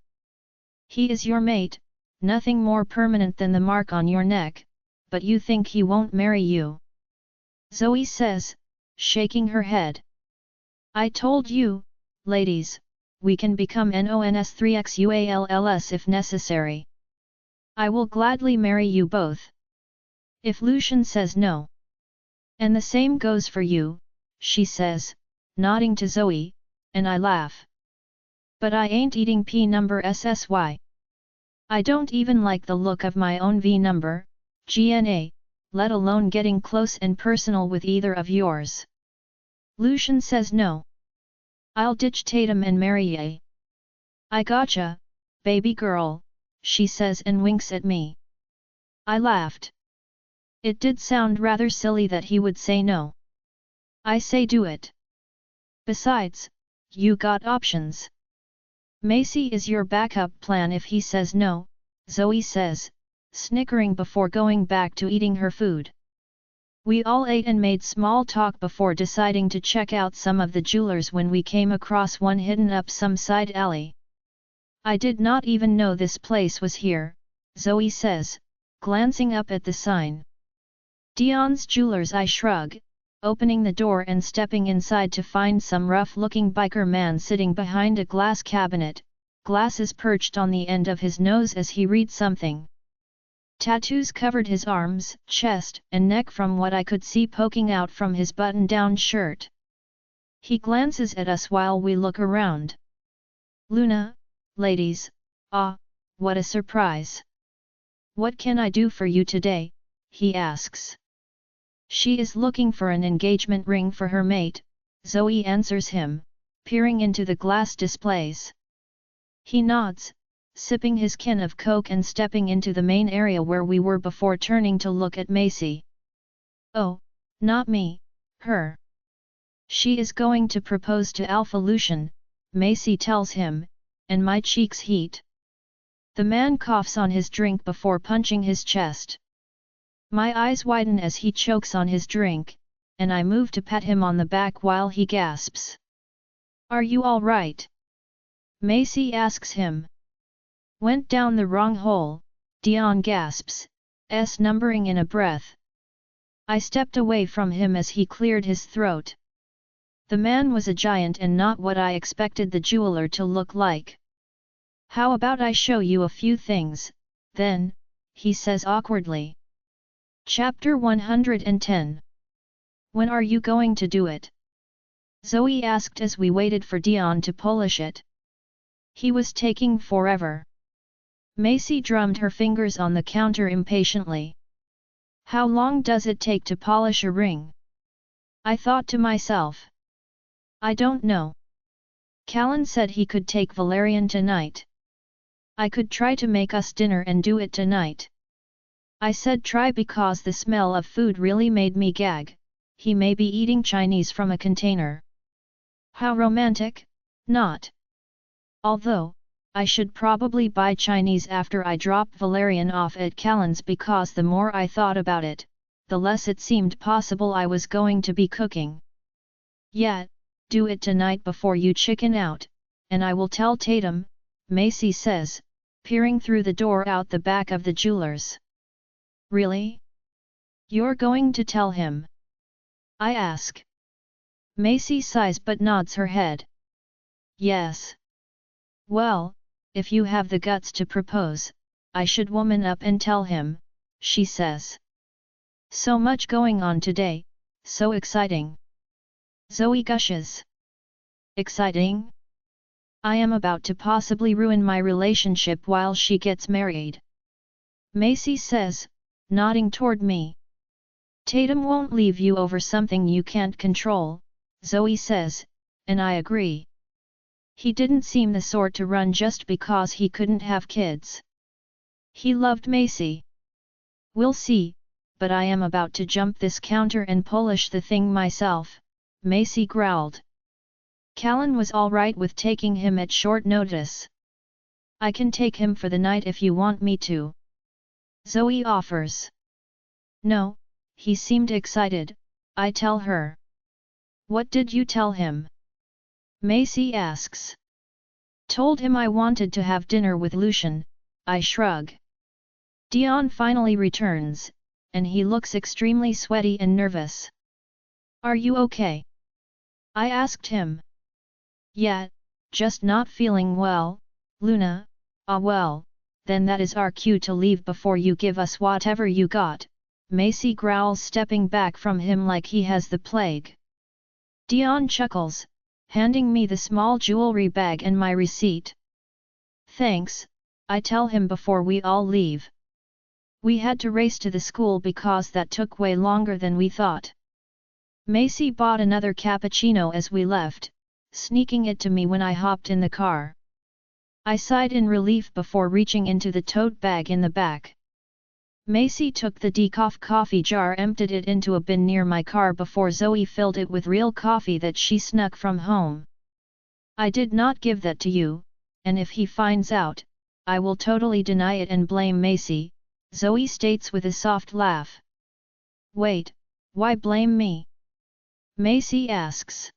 He is your mate, nothing more permanent than the mark on your neck, but you think he won't marry you? Zoe says, shaking her head. I told you, ladies, we can become NONS3XUALLS if necessary. I will gladly marry you both. If Lucian says no. And the same goes for you, she says, nodding to Zoe, and I laugh. But I ain't eating P number SSY. I don't even like the look of my own V number, GNA, let alone getting close and personal with either of yours. Lucian says no. I'll ditch Tatum and marry ye. I gotcha, baby girl, she says and winks at me. I laughed. It did sound rather silly that he would say no. I say do it. Besides, you got options. Macy is your backup plan if he says no, Zoe says, snickering before going back to eating her food. We all ate and made small talk before deciding to check out some of the jewelers when we came across one hidden up some side alley. I did not even know this place was here, Zoe says, glancing up at the sign. Dion's Jewelers, I shrug, opening the door and stepping inside to find some rough-looking biker man sitting behind a glass cabinet, glasses perched on the end of his nose as he reads something. Tattoos covered his arms, chest, and neck from what I could see poking out from his button-down shirt. He glances at us while we look around. Luna, ladies, ah, what a surprise! What can I do for you today? He asks. She is looking for an engagement ring for her mate, Zoe answers him, peering into the glass displays. He nods, sipping his can of Coke and stepping into the main area where we were before turning to look at Macy. Oh, not me, her. She is going to propose to Alpha Lucian, Macy tells him, and my cheeks heat. The man coughs on his drink before punching his chest. My eyes widen as he chokes on his drink, and I move to pat him on the back while he gasps. Are you all right? Macy asks him. Went down the wrong hole, Dion gasps, numbering in a breath. I stepped away from him as he cleared his throat. The man was a giant and not what I expected the jeweler to look like. How about I show you a few things, then, he says awkwardly. Chapter 110. When are you going to do it? Zoe asked as we waited for Dion to polish it. He was taking forever. Macy drummed her fingers on the counter impatiently. How long does it take to polish a ring? I thought to myself. I don't know. Callan said he could take Valerian tonight. I could try to make us dinner and do it tonight. I said try because the smell of food really made me gag. He may be eating Chinese from a container. How romantic, not? Although, I should probably buy Chinese after I dropped Valerian off at Callan's because the more I thought about it, the less it seemed possible I was going to be cooking. Yeah, do it tonight before you chicken out, and I will tell Tatum, Macy says, peering through the door out the back of the jewelers. Really? You're going to tell him? I ask. Macy sighs but nods her head. Yes. Well, if you have the guts to propose, I should woman up and tell him, she says. So much going on today, so exciting. Zoe gushes. Exciting? I am about to possibly ruin my relationship while she gets married. Macy says, nodding toward me. Tatum won't leave you over something you can't control, Zoe says, and I agree. He didn't seem the sort to run just because he couldn't have kids. He loved Macy. We'll see, but I am about to jump this counter and polish the thing myself, Macy growled. Callan was all right with taking him at short notice. I can take him for the night if you want me to. Zoe offers. No, he seemed excited, I tell her. What did you tell him? Macy asks. Told him I wanted to have dinner with Lucian, I shrug. Dion finally returns, and he looks extremely sweaty and nervous. Are you okay? I asked him. Yeah, just not feeling well, Luna. Ah well, then that is our cue to leave before you give us whatever you got, Macy growls stepping back from him like he has the plague. Dion chuckles, handing me the small jewelry bag and my receipt. Thanks, I tell him before we all leave. We had to race to the school because that took way longer than we thought. Macy bought another cappuccino as we left, sneaking it to me when I hopped in the car. I sighed in relief before reaching into the tote bag in the back. Macy took the decaf coffee jar, emptied it into a bin near my car before Zoe filled it with real coffee that she snuck from home. I did not give that to you, and if he finds out, I will totally deny it and blame Macy, Zoe states with a soft laugh. Wait, why blame me? Macy asks.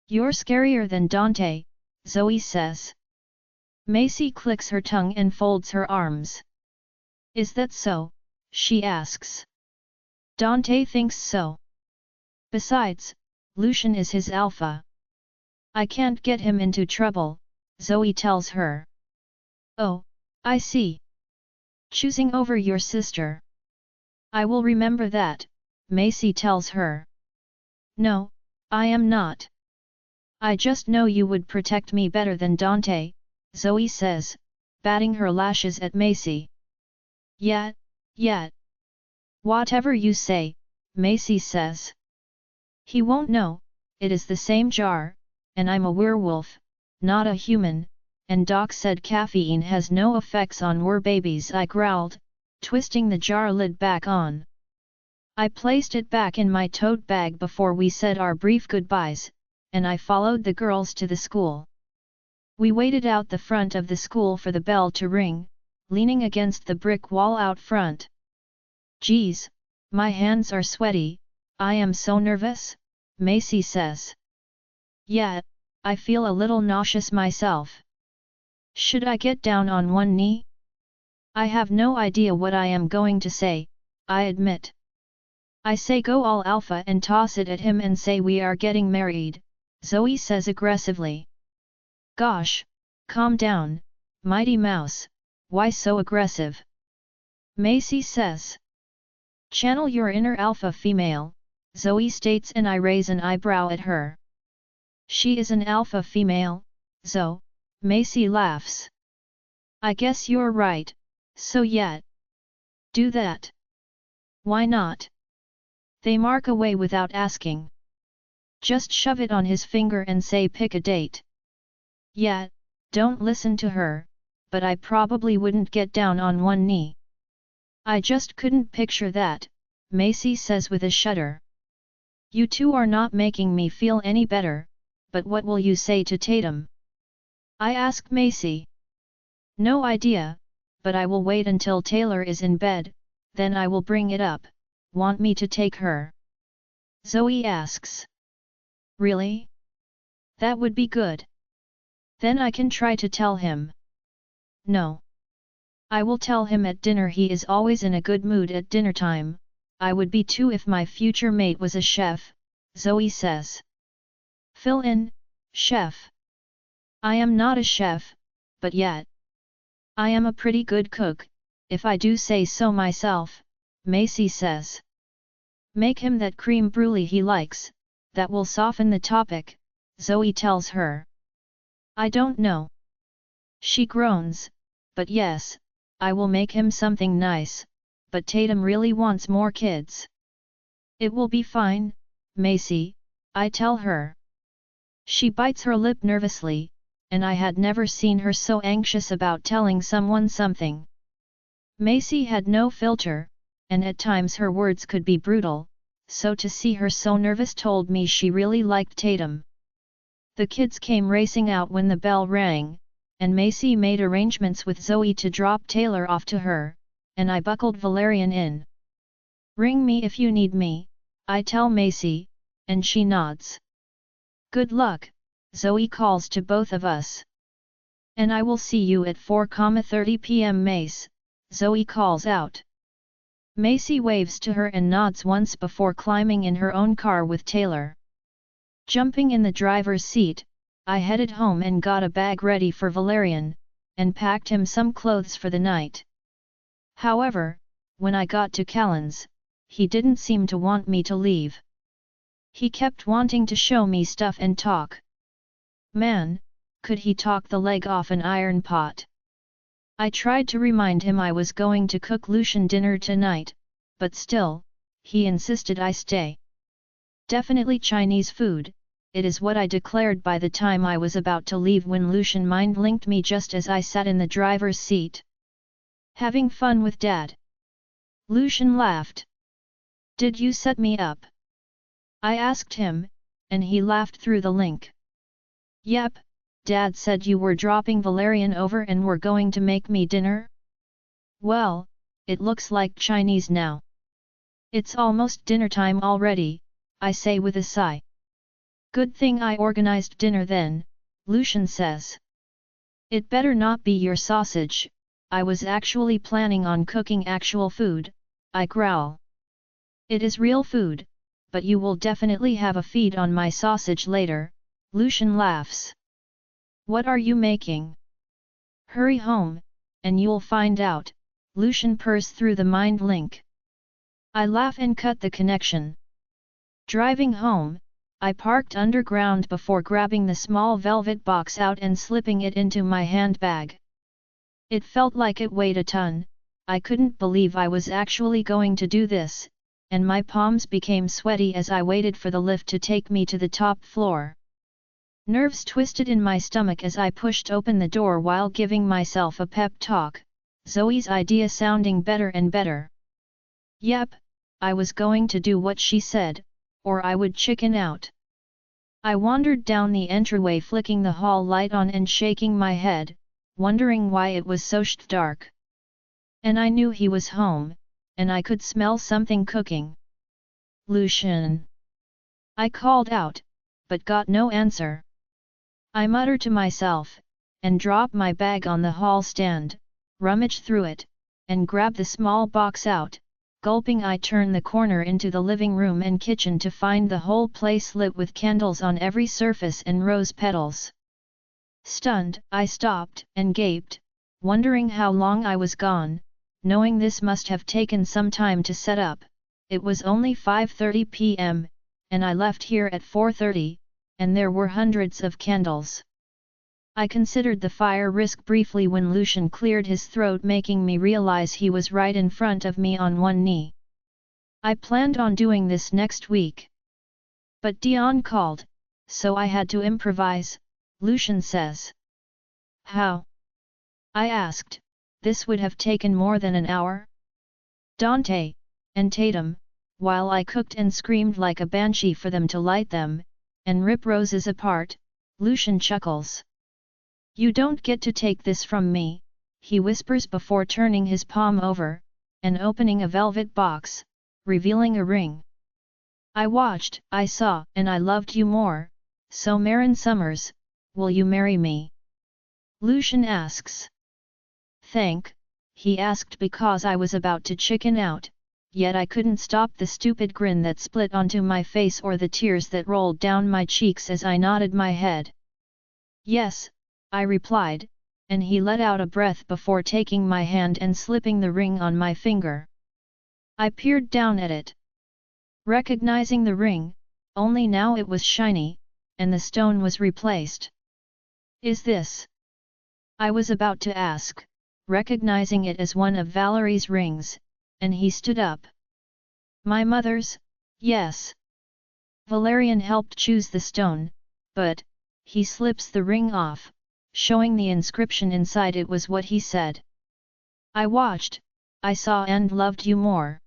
You're scarier than Dante, Zoe says. Macy clicks her tongue and folds her arms. Is that so? She asks. Dante thinks so. Besides, Lucian is his alpha. I can't get him into trouble, Zoe tells her. Oh, I see. Choosing over your sister. I will remember that, Macy tells her. No, I am not. I just know you would protect me better than Dante, Zoe says, batting her lashes at Macy. Yeah. Whatever you say, Macy says. He won't know, it is the same jar, and I'm a werewolf, not a human, and Doc said caffeine has no effects on babies, I growled, twisting the jar lid back on. I placed it back in my tote bag before we said our brief goodbyes, and I followed the girls to the school. We waited out the front of the school for the bell to ring, leaning against the brick wall out front. Geez, my hands are sweaty, I am so nervous, Macy says. Yeah, I feel a little nauseous myself. Should I get down on one knee? I have no idea what I am going to say, I admit. I say go all alpha and toss it at him and say we are getting married, Zoe says aggressively. Gosh, calm down, Mighty Mouse, why so aggressive? Macy says. Channel your inner alpha female, Zoe states, and I raise an eyebrow at her. She is an alpha female, Zoe, Macy laughs. I guess you're right, so yeah. Do that. Why not? They mark away without asking. Just shove it on his finger and say pick a date. Yeah, don't listen to her, but I probably wouldn't get down on one knee. I just couldn't picture that, Macy says with a shudder. You two are not making me feel any better, but what will you say to Tatum? I ask Macy. No idea, but I will wait until Taylor is in bed, then I will bring it up. Want me to take her? Zoe asks. Really? That would be good. Then I can try to tell him. No. I will tell him at dinner. He is always in a good mood at dinner time. I would be too if my future mate was a chef, Zoe says. Fill in, chef. I am not a chef, but yet. I am a pretty good cook, if I do say so myself, Macy says. Make him that creme brulee he likes, that will soften the topic, Zoe tells her. I don't know. She groans, but yes, I will make him something nice, but Tatum really wants more kids. It will be fine, Macy, I tell her. She bites her lip nervously, and I had never seen her so anxious about telling someone something. Macy had no filter, and at times her words could be brutal, so to see her so nervous told me she really liked Tatum. The kids came racing out when the bell rang, and Macy made arrangements with Zoe to drop Taylor off to her, and I buckled Valerian in. Ring me if you need me, I tell Macy, and she nods. Good luck, Zoe calls to both of us. And I will see you at 4:30 p.m. Mace, Zoe calls out. Macy waves to her and nods once before climbing in her own car with Taylor. Jumping in the driver's seat, I headed home and got a bag ready for Valerian, and packed him some clothes for the night. However, when I got to Callan's, he didn't seem to want me to leave. He kept wanting to show me stuff and talk. Man, could he talk the leg off an iron pot. I tried to remind him I was going to cook Lucian dinner tonight, but still, he insisted I stay. Definitely Chinese food, it is what I declared by the time I was about to leave when Lucian mind-linked me just as I sat in the driver's seat. Having fun with Dad? Lucian laughed. Did you set me up? I asked him, and he laughed through the link. Yep, Dad said you were dropping Valerian over and were going to make me dinner? Well, it looks like Chinese now. It's almost dinner time already, I say with a sigh. Good thing I organized dinner then, Lucian says. It better not be your sausage, I was actually planning on cooking actual food, I growl. It is real food, but you will definitely have a feed on my sausage later, Lucian laughs. What are you making? Hurry home, and you'll find out, Lucian purrs through the mind link. I laugh and cut the connection. Driving home, I parked underground before grabbing the small velvet box out and slipping it into my handbag. It felt like it weighed a ton, I couldn't believe I was actually going to do this, and my palms became sweaty as I waited for the lift to take me to the top floor. Nerves twisted in my stomach as I pushed open the door while giving myself a pep talk, Zoe's idea sounding better and better. Yep, I was going to do what she said, or I would chicken out. I wandered down the entryway flicking the hall light on and shaking my head, wondering why it was so dark. And I knew he was home, and I could smell something cooking. Lucian! I called out, but got no answer. I muttered to myself, and dropped my bag on the hall stand, rummaged through it, and grabbed the small box out. Gulping, I turned the corner into the living room and kitchen to find the whole place lit with candles on every surface and rose petals. Stunned, I stopped and gaped, wondering how long I was gone, knowing this must have taken some time to set up. It was only 5:30 p.m., and I left here at 4:30, and there were hundreds of candles. I considered the fire risk briefly when Lucian cleared his throat, making me realize he was right in front of me on one knee. I planned on doing this next week. But Dion called, so I had to improvise, Lucian says. How? I asked. This would have taken more than an hour? Dante, and Tatum, while I cooked and screamed like a banshee for them to light them, and rip roses apart, Lucian chuckles. You don't get to take this from me, he whispers before turning his palm over, and opening a velvet box, revealing a ring. I watched, I saw, and I loved you more, so Marin Summers, will you marry me? Lucian asks. He asked because I was about to chicken out, yet I couldn't stop the stupid grin that split onto my face or the tears that rolled down my cheeks as I nodded my head. Yes, I replied, and he let out a breath before taking my hand and slipping the ring on my finger. I peered down at it. Recognizing the ring, only now it was shiny, and the stone was replaced. Is this? I was about to ask, recognizing it as one of Valerie's rings, and he stood up. My mother's, yes. Valerian helped choose the stone, but, he slips the ring off, showing the inscription inside it was what he said. I watched, I saw and loved you more.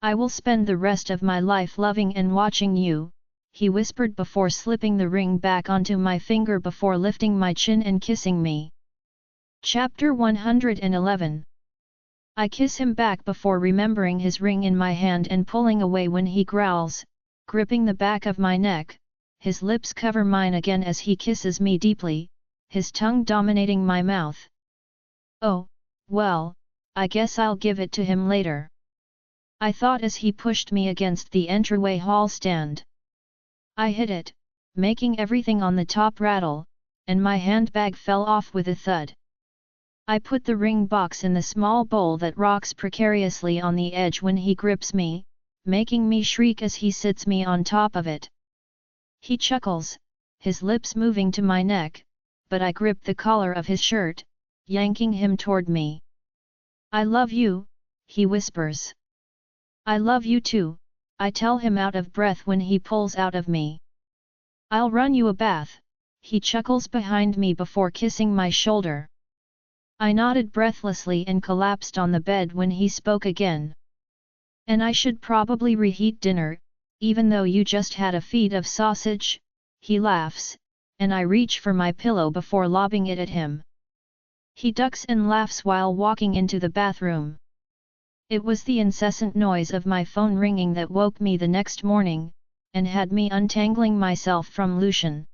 I will spend the rest of my life loving and watching you, he whispered before slipping the ring back onto my finger before lifting my chin and kissing me. Chapter 111. I kiss him back before remembering his ring in my hand and pulling away when he growls, gripping the back of my neck. His lips cover mine again as he kisses me deeply, his tongue dominating my mouth. Oh, well, I guess I'll give it to him later, I thought as he pushed me against the entryway hall stand. I hit it, making everything on the top rattle, and my handbag fell off with a thud. I put the ring box in the small bowl that rocks precariously on the edge when he grips me, making me shriek as he sits me on top of it. He chuckles, his lips moving to my neck, but I grip the collar of his shirt, yanking him toward me. I love you, he whispers. I love you too, I tell him out of breath when he pulls out of me. I'll run you a bath, he chuckles behind me before kissing my shoulder. I nodded breathlessly and collapsed on the bed when he spoke again. And I should probably reheat dinner, even though you just had a feed of sausage, he laughs, and I reach for my pillow before lobbing it at him. He ducks and laughs while walking into the bathroom. It was the incessant noise of my phone ringing that woke me the next morning, and had me untangling myself from Lucian.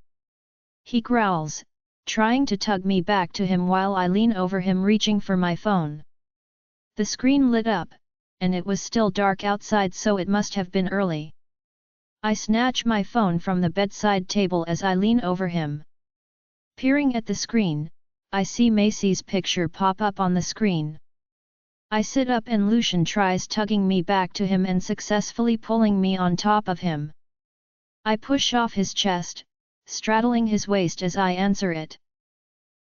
He growls, trying to tug me back to him while I lean over him reaching for my phone. The screen lit up, and it was still dark outside, so it must have been early. I snatch my phone from the bedside table as I lean over him. Peering at the screen, I see Macy's picture pop up on the screen. I sit up and Lucian tries tugging me back to him and successfully pulling me on top of him. I push off his chest, straddling his waist as I answer it.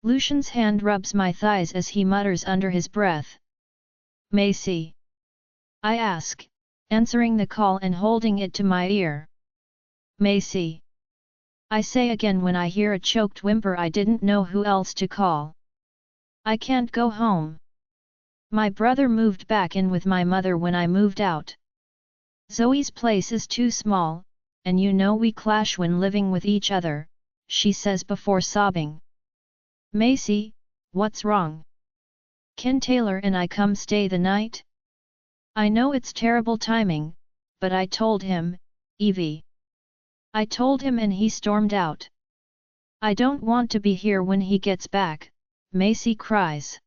Lucian's hand rubs my thighs as he mutters under his breath. Macy? I ask, answering the call and holding it to my ear. Macy? I say again when I hear a choked whimper. I didn't know who else to call. I can't go home. My brother moved back in with my mother when I moved out. Zoe's place is too small, and you know we clash when living with each other, she says before sobbing. Macy, what's wrong? Can Taylor and I come stay the night? I know it's terrible timing, but I told him, Evie. I told him and he stormed out. I don't want to be here when he gets back, Macy cries.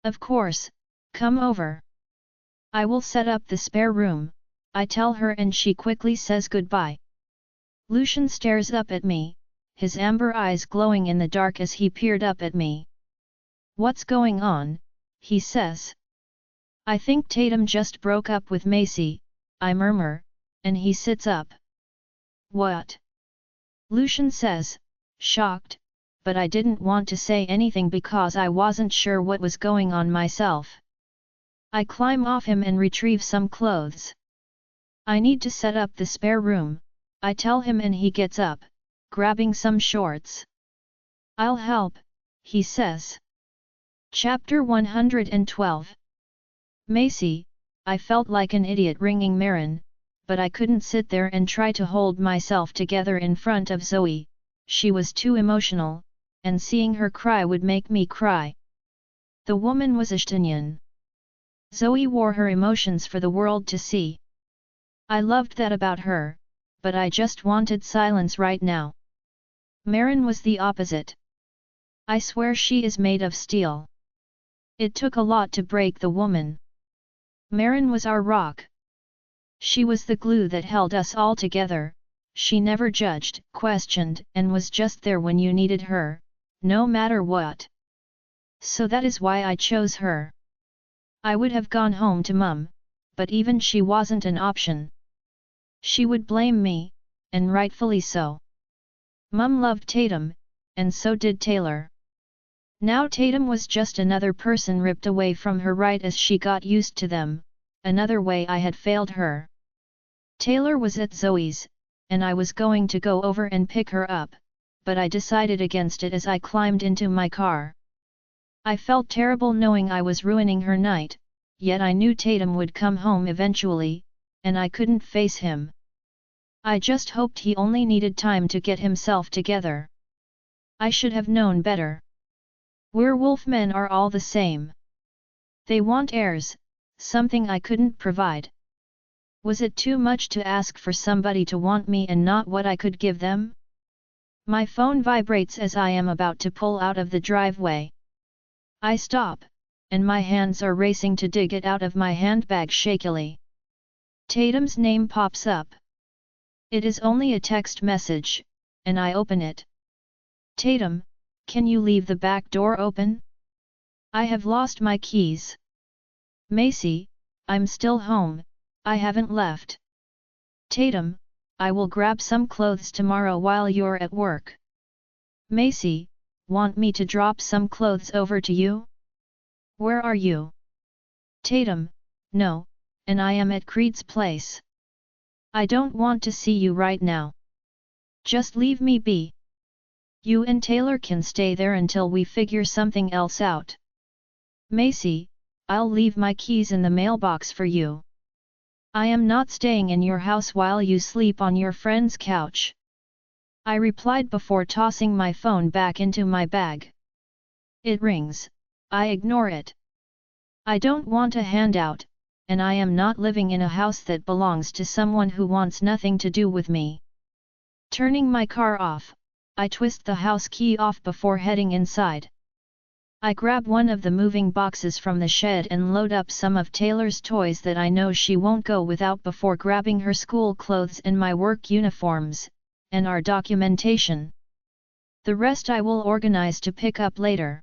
Of course, come over. I will set up the spare room, I tell her, and she quickly says goodbye. Lucian stares up at me, his amber eyes glowing in the dark as he peered up at me. What's going on? He says. I think Tatum just broke up with Macy, I murmur, and he sits up. What? Lucian says, shocked, but I didn't want to say anything because I wasn't sure what was going on myself. I climb off him and retrieve some clothes. I need to set up the spare room, I tell him, and he gets up, grabbing some shorts. I'll help, he says. Chapter 112. Macy. I felt like an idiot ringing Marin, but I couldn't sit there and try to hold myself together in front of Zoe. She was too emotional, and seeing her cry would make me cry. The woman was Estonian. Zoe wore her emotions for the world to see. I loved that about her, but I just wanted silence right now. Marin was the opposite. I swear she is made of steel. It took a lot to break the woman. Marin was our rock. She was the glue that held us all together. She never judged, questioned, and was just there when you needed her, no matter what. So that is why I chose her. I would have gone home to Mum, but even she wasn't an option. She would blame me, and rightfully so. Mum loved Tatum, and so did Taylor. Now Tatum was just another person ripped away from her right as she got used to them, another way I had failed her. Taylor was at Zoe's, and I was going to go over and pick her up, but I decided against it as I climbed into my car. I felt terrible knowing I was ruining her night, yet I knew Tatum would come home eventually, and I couldn't face him. I just hoped he only needed time to get himself together. I should have known better. Werewolf men are all the same. They want heirs, something I couldn't provide. Was it too much to ask for somebody to want me and not what I could give them? My phone vibrates as I am about to pull out of the driveway. I stop, and my hands are racing to dig it out of my handbag shakily. Tatum's name pops up. It is only a text message, and I open it. Tatum, can you leave the back door open? I have lost my keys. Macy, I'm still home, I haven't left. Tatum, I will grab some clothes tomorrow while you're at work. Macy, want me to drop some clothes over to you? Where are you? Tatum, no, and I am at Creed's place. I don't want to see you right now. Just leave me be. You and Taylor can stay there until we figure something else out. Macy, I'll leave my keys in the mailbox for you. I am not staying in your house while you sleep on your friend's couch. I replied before tossing my phone back into my bag. It rings. I ignore it. I don't want a handout, and I am not living in a house that belongs to someone who wants nothing to do with me. Turning my car off, I twist the house key off before heading inside. I grab one of the moving boxes from the shed and load up some of Taylor's toys that I know she won't go without before grabbing her school clothes and my work uniforms, and our documentation. The rest I will organize to pick up later.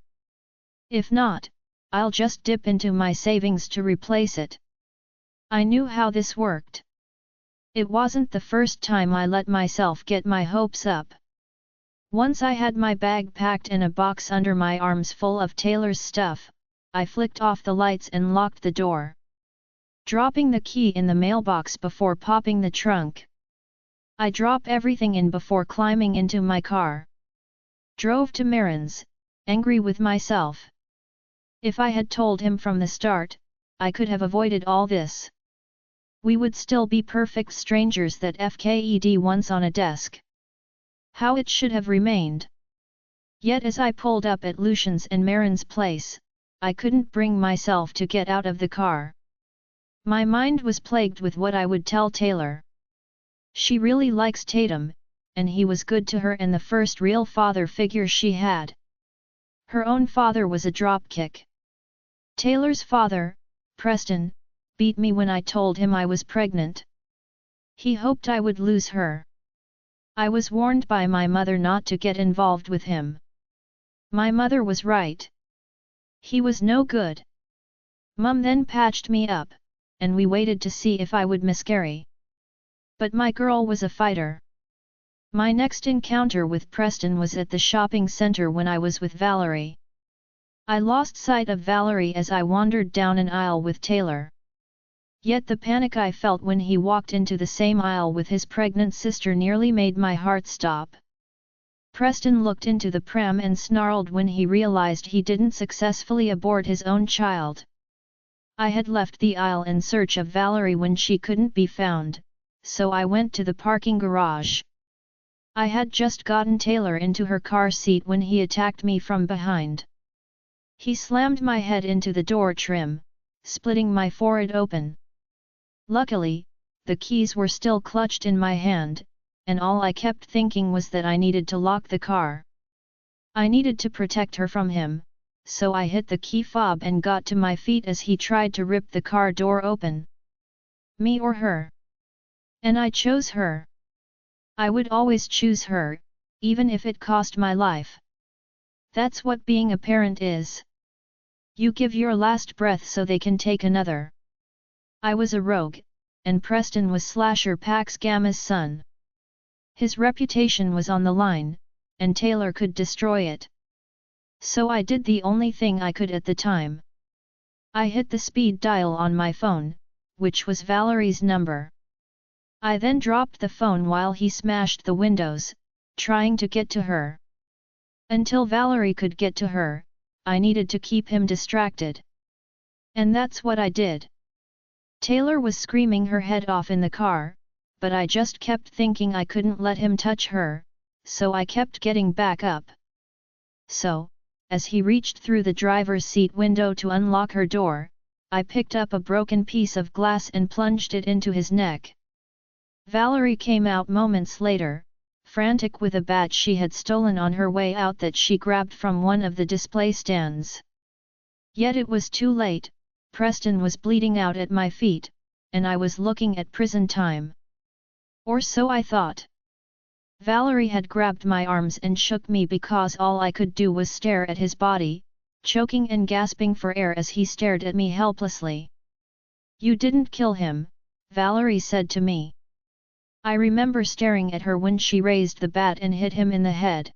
If not, I'll just dip into my savings to replace it. I knew how this worked. It wasn't the first time I let myself get my hopes up. Once I had my bag packed and a box under my arms full of Taylor's stuff, I flicked off the lights and locked the door. Dropping the key in the mailbox before popping the trunk. I drop everything in before climbing into my car. Drove to Marin's, angry with myself. If I had told him from the start, I could have avoided all this. We would still be perfect strangers that FKED once on a desk. How it should have remained. Yet as I pulled up at Lucian's and Marin's place, I couldn't bring myself to get out of the car. My mind was plagued with what I would tell Taylor. She really likes Tatum, and he was good to her and the first real father figure she had. Her own father was a dropkick. Taylor's father, Preston, beat me when I told him I was pregnant. He hoped I would lose her. I was warned by my mother not to get involved with him. My mother was right. He was no good. Mum then patched me up, and we waited to see if I would miscarry. But my girl was a fighter. My next encounter with Preston was at the shopping center when I was with Valerie. I lost sight of Valerie as I wandered down an aisle with Taylor. Yet the panic I felt when he walked into the same aisle with his pregnant sister nearly made my heart stop. Preston looked into the pram and snarled when he realized he didn't successfully abort his own child. I had left the aisle in search of Valerie when she couldn't be found, so I went to the parking garage. I had just gotten Taylor into her car seat when he attacked me from behind. He slammed my head into the door trim, splitting my forehead open. Luckily, the keys were still clutched in my hand, and all I kept thinking was that I needed to lock the car. I needed to protect her from him, so I hit the key fob and got to my feet as he tried to rip the car door open. Me or her? And I chose her. I would always choose her, even if it cost my life. That's what being a parent is. You give your last breath so they can take another. I was a rogue, and Preston was Slasher Pax Gamma's son. His reputation was on the line, and Taylor could destroy it. So I did the only thing I could at the time. I hit the speed dial on my phone, which was Valerie's number. I then dropped the phone while he smashed the windows, trying to get to her. Until Valerie could get to her, I needed to keep him distracted. And that's what I did. Taylor was screaming her head off in the car, but I just kept thinking I couldn't let him touch her, so I kept getting back up. So, as he reached through the driver's seat window to unlock her door, I picked up a broken piece of glass and plunged it into his neck. Valerie came out moments later, frantic with a bat she had stolen on her way out that she grabbed from one of the display stands. Yet it was too late. Preston was bleeding out at my feet, and I was looking at prison time. Or so I thought. Valerie had grabbed my arms and shook me because all I could do was stare at his body, choking and gasping for air as he stared at me helplessly. "You didn't kill him," Valerie said to me. I remember staring at her when she raised the bat and hit him in the head.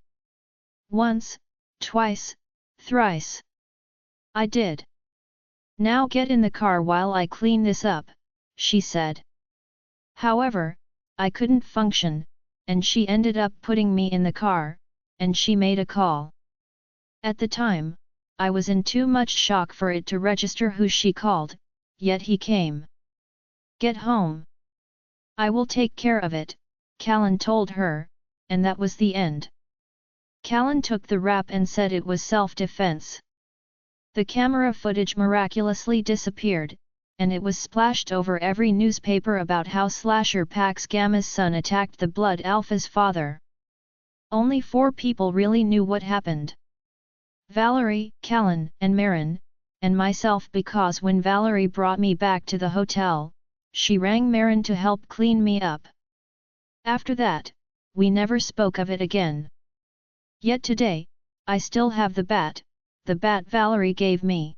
Once, twice, thrice. I did. "Now get in the car while I clean this up," she said. However, I couldn't function, and she ended up putting me in the car, and she made a call. At the time, I was in too much shock for it to register who she called, yet he came. "Get home. I will take care of it," Callan told her, and that was the end. Callan took the rap and said it was self-defense. The camera footage miraculously disappeared, and it was splashed over every newspaper about how Slasher Pax Gamma's son attacked the Blood Alpha's father. Only 4 people really knew what happened. Valerie, Callan, and Marin, and myself, because when Valerie brought me back to the hotel, she rang Marin to help clean me up. After that, we never spoke of it again. Yet today, I still have the bat Valerie gave me.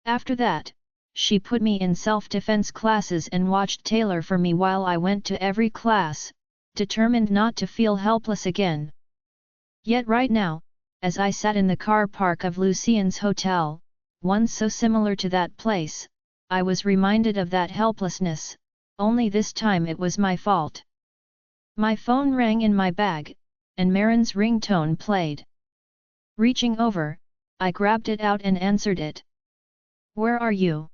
After that, she put me in self-defense classes and watched Taylor for me while I went to every class, determined not to feel helpless again. Yet right now, as I sat in the car park of Lucien's hotel, one so similar to that place, I was reminded of that helplessness, only this time it was my fault. My phone rang in my bag, and Marin's ringtone played. Reaching over, I grabbed it out and answered it. "Where are you?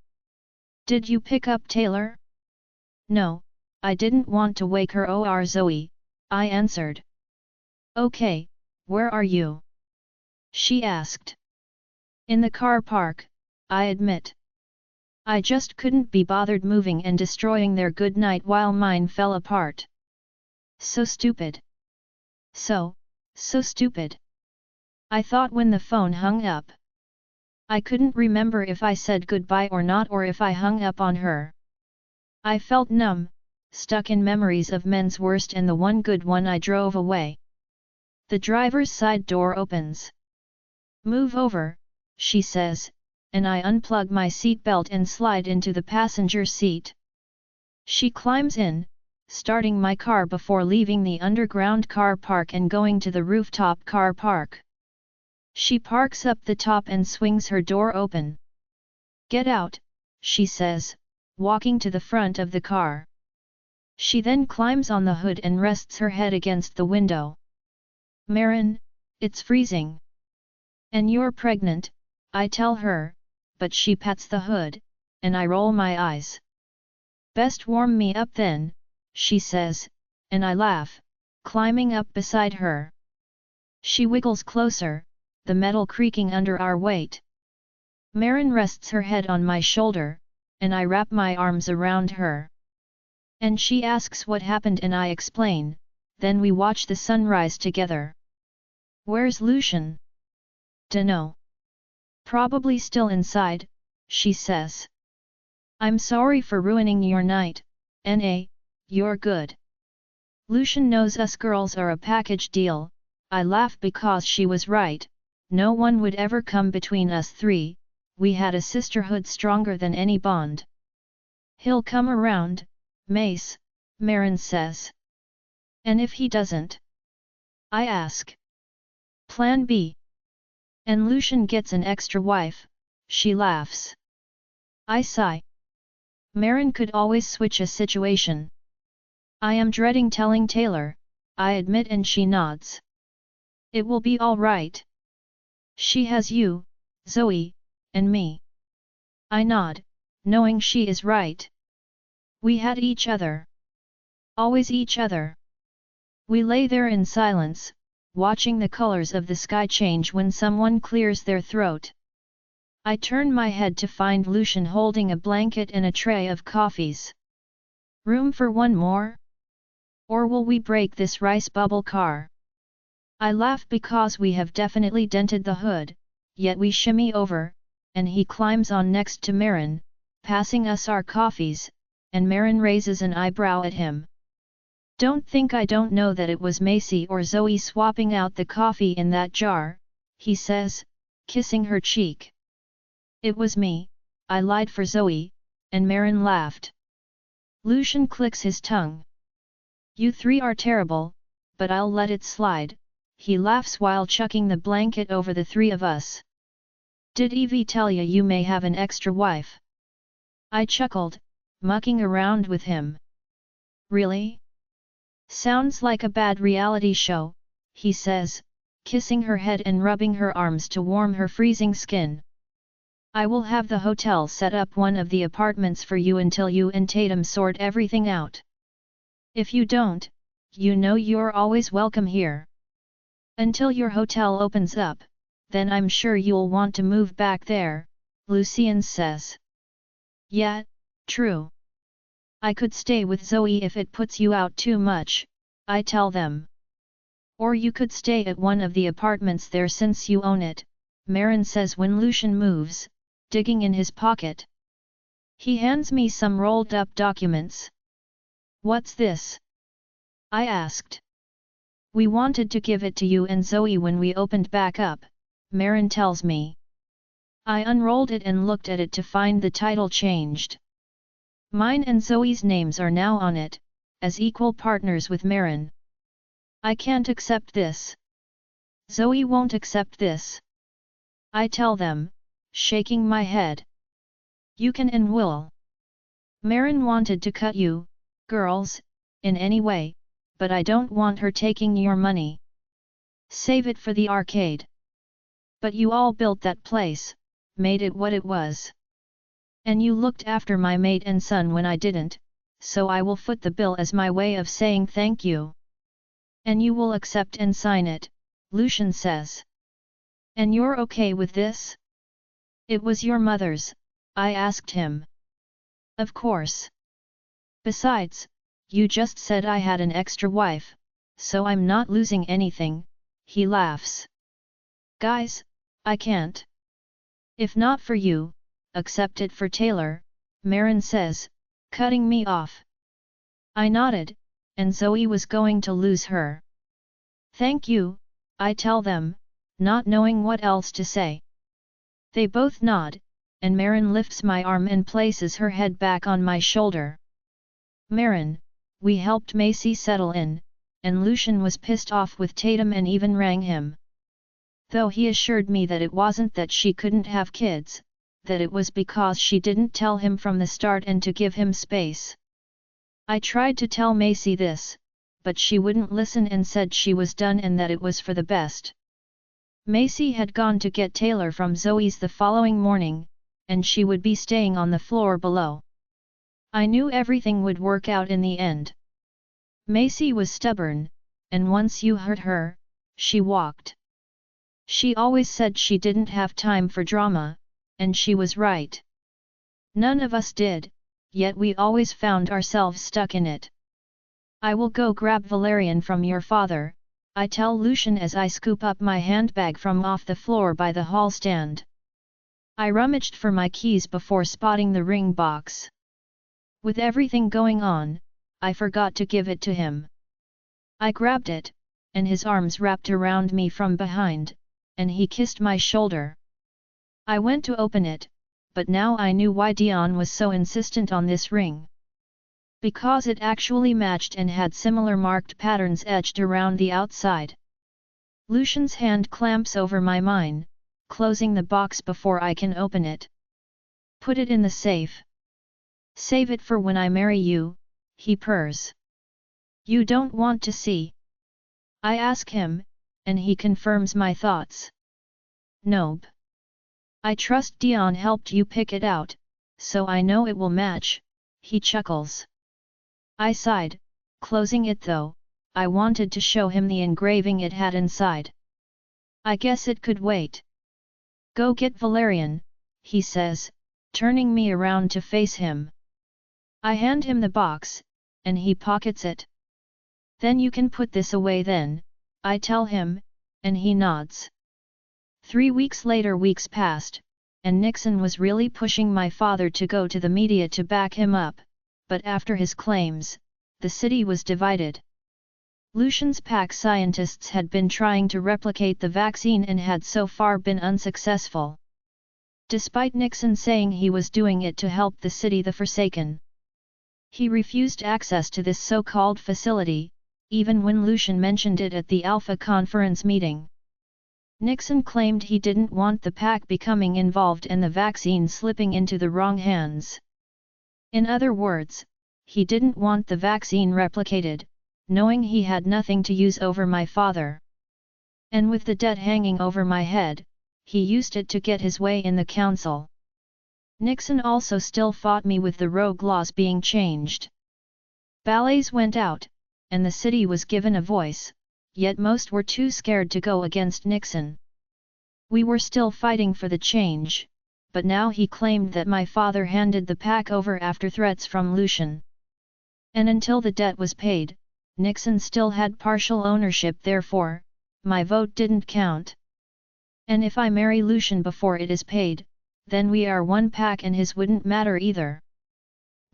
Did you pick up Taylor?" "No, I didn't want to wake her or Zoe," I answered. "Okay, where are you?" she asked. "In the car park," I admit. I just couldn't be bothered moving and destroying their good night while mine fell apart. So stupid. So stupid. I thought when the phone hung up. I couldn't remember if I said goodbye or not, or if I hung up on her. I felt numb, stuck in memories of men's worst and the one good one. I drove away. The driver's side door opens. "Move over," she says, and I unplug my seatbelt and slide into the passenger seat. She climbs in, starting my car before leaving the underground car park and going to the rooftop car park. She parks up the top and swings her door open. "Get out," she says, walking to the front of the car. She then climbs on the hood and rests her head against the window. Marin, it's freezing. And you're pregnant, I tell her, but she pats the hood, and I roll my eyes. Best warm me up then, she says, and I laugh, climbing up beside her. She wiggles closer, the metal creaking under our weight. Marin rests her head on my shoulder, and I wrap my arms around her. And she asks what happened and I explain, then we watch the sunrise together. Where's Lucian? Dunno. Probably still inside, she says. I'm sorry for ruining your night, N.A., you're good. Lucian knows us girls are a package deal, I laugh because she was right, no one would ever come between us three, we had a sisterhood stronger than any bond. He'll come around, Mace, Marin says. And if he doesn't? I ask. Plan B. And Lucian gets an extra wife, she laughs. I sigh. Marin could always switch a situation. I am dreading telling Taylor, I admit, and she nods. It will be all right. She has you, Zoe, and me. I nod, knowing she is right. We had each other. Always each other. We lay there in silence, watching the colors of the sky change when someone clears their throat. I turn my head to find Lucian holding a blanket and a tray of coffees. Room for one more? Or will we break this rice bubble car? I laugh because we have definitely dented the hood, yet we shimmy over, and he climbs on next to Marin, passing us our coffees, and Marin raises an eyebrow at him. Don't think I don't know that it was Macy or Zoe swapping out the coffee in that jar, he says, kissing her cheek. It was me, I lied for Zoe, and Marin laughed. Lucian clicks his tongue. You three are terrible, but I'll let it slide, he laughs while chucking the blanket over the three of us. Did Evie tell you may have an extra wife? I chuckled, mucking around with him. Really? Sounds like a bad reality show, he says, kissing her head and rubbing her arms to warm her freezing skin. I will have the hotel set up one of the apartments for you until you and Tatum sort everything out. If you don't, you know you're always welcome here. Until your hotel opens up, then I'm sure you'll want to move back there, Lucian says. Yeah, true. I could stay with Zoe if it puts you out too much, I tell them. Or you could stay at one of the apartments there since you own it, Marin says when Lucian moves, digging in his pocket. He hands me some rolled up documents. What's this? I asked. We wanted to give it to you and Zoe when we opened back up, Marin tells me. I unrolled it and looked at it to find the title changed. Mine and Zoe's names are now on it, as equal partners with Marin. I can't accept this. Zoe won't accept this. I tell them, shaking my head. You can and will. Marin wanted to cut you, girls, in any way, but I don't want her taking your money. Save it for the arcade. But you all built that place, made it what it was. And you looked after my mate and son when I didn't, so I will foot the bill as my way of saying thank you. And you will accept and sign it, Lucian says. And you're okay with this? It was your mother's, I asked him. Of course. Besides, you just said I had an extra wife, so I'm not losing anything, he laughs. Guys, I can't. If not for you, accept it for Taylor, Marin says, cutting me off. I nodded, and Zoe was going to lose her. Thank you, I tell them, not knowing what else to say. They both nod, and Marin lifts my arm and places her head back on my shoulder. Marin, we helped Macy settle in, and Lucian was pissed off with Tatum and even rang him. Though he assured me that it wasn't that she couldn't have kids, that it was because she didn't tell him from the start and to give him space. I tried to tell Macy this, but she wouldn't listen and said she was done and that it was for the best. Macy had gone to get Taylor from Zoe's the following morning, and she would be staying on the floor below. I knew everything would work out in the end. Macy was stubborn, and once you hurt her, she walked. She always said she didn't have time for drama, and she was right. None of us did, yet we always found ourselves stuck in it. I will go grab Valerian from your father, I tell Lucian as I scoop up my handbag from off the floor by the hall stand. I rummaged for my keys before spotting the ring box. With everything going on, I forgot to give it to him. I grabbed it, and his arms wrapped around me from behind, and he kissed my shoulder. I went to open it, but now I knew why Dion was so insistent on this ring. Because it actually matched and had similar marked patterns etched around the outside. Lucian's hand clamps over mine, closing the box before I can open it. Put it in the safe. Save it for when I marry you, he purrs. You don't want to see? I ask him, and he confirms my thoughts. Nope. I trust Dion helped you pick it out, so I know it will match, he chuckles. I sighed, closing it though, I wanted to show him the engraving it had inside. I guess it could wait. Go get Valerian, he says, turning me around to face him. I hand him the box, and he pockets it. Then you can put this away then, I tell him, and he nods. 3 weeks later weeks passed, and Nixon was really pushing my father to go to the media to back him up. But after his claims, the city was divided. Lucian's pack scientists had been trying to replicate the vaccine and had so far been unsuccessful. Despite Nixon saying he was doing it to help the city the Forsaken. He refused access to this so-called facility, even when Lucian mentioned it at the Alpha Conference meeting. Nixon claimed he didn't want the pack becoming involved and the vaccine slipping into the wrong hands. In other words, he didn't want the vaccine replicated, knowing he had nothing to use over my father. And with the debt hanging over my head, he used it to get his way in the council. Nixon also still fought me with the rogue laws being changed. Ballets went out, and the city was given a voice, yet most were too scared to go against Nixon. We were still fighting for the change. But now he claimed that my father handed the pack over after threats from Lucian. And until the debt was paid, Nixon still had partial ownership, therefore, my vote didn't count. And if I marry Lucian before it is paid, then we are one pack and his wouldn't matter either.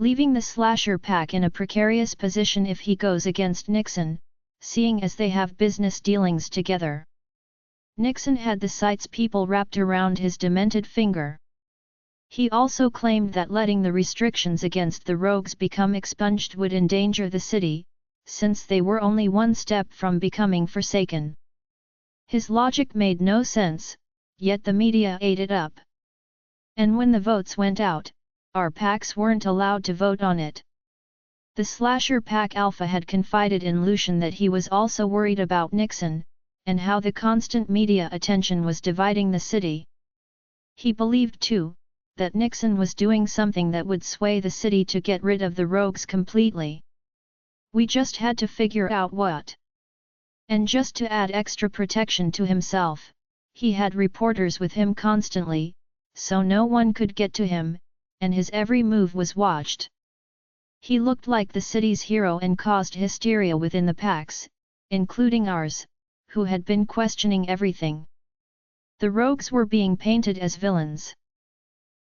Leaving the slasher pack in a precarious position if he goes against Nixon, seeing as they have business dealings together. Nixon had the site's people wrapped around his demented finger. He also claimed that letting the restrictions against the rogues become expunged would endanger the city, since they were only one step from becoming forsaken. His logic made no sense, yet the media ate it up. And when the votes went out, our packs weren't allowed to vote on it. The slasher pack Alpha had confided in Lucian that he was also worried about Nixon, and how the constant media attention was dividing the city. He believed too, that Nixon was doing something that would sway the city to get rid of the rogues completely. We just had to figure out what. And just to add extra protection to himself, he had reporters with him constantly, so no one could get to him, and his every move was watched. He looked like the city's hero and caused hysteria within the packs, including ours, who had been questioning everything. The rogues were being painted as villains.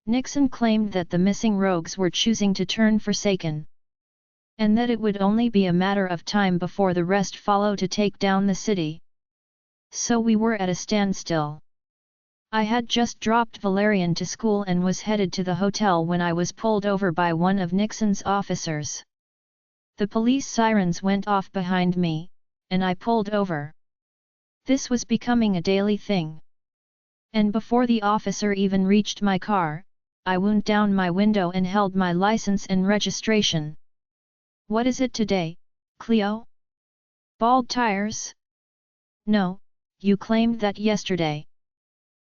Nixon claimed that the missing rogues were choosing to turn Forsaken. And that it would only be a matter of time before the rest follow to take down the city. So we were at a standstill. I had just dropped Valerian to school and was headed to the hotel when I was pulled over by one of Nixon's officers. The police sirens went off behind me, and I pulled over. This was becoming a daily thing. And before the officer even reached my car, I wound down my window and held my license and registration. What is it today, Cleo? Bald tires? No, you claimed that yesterday.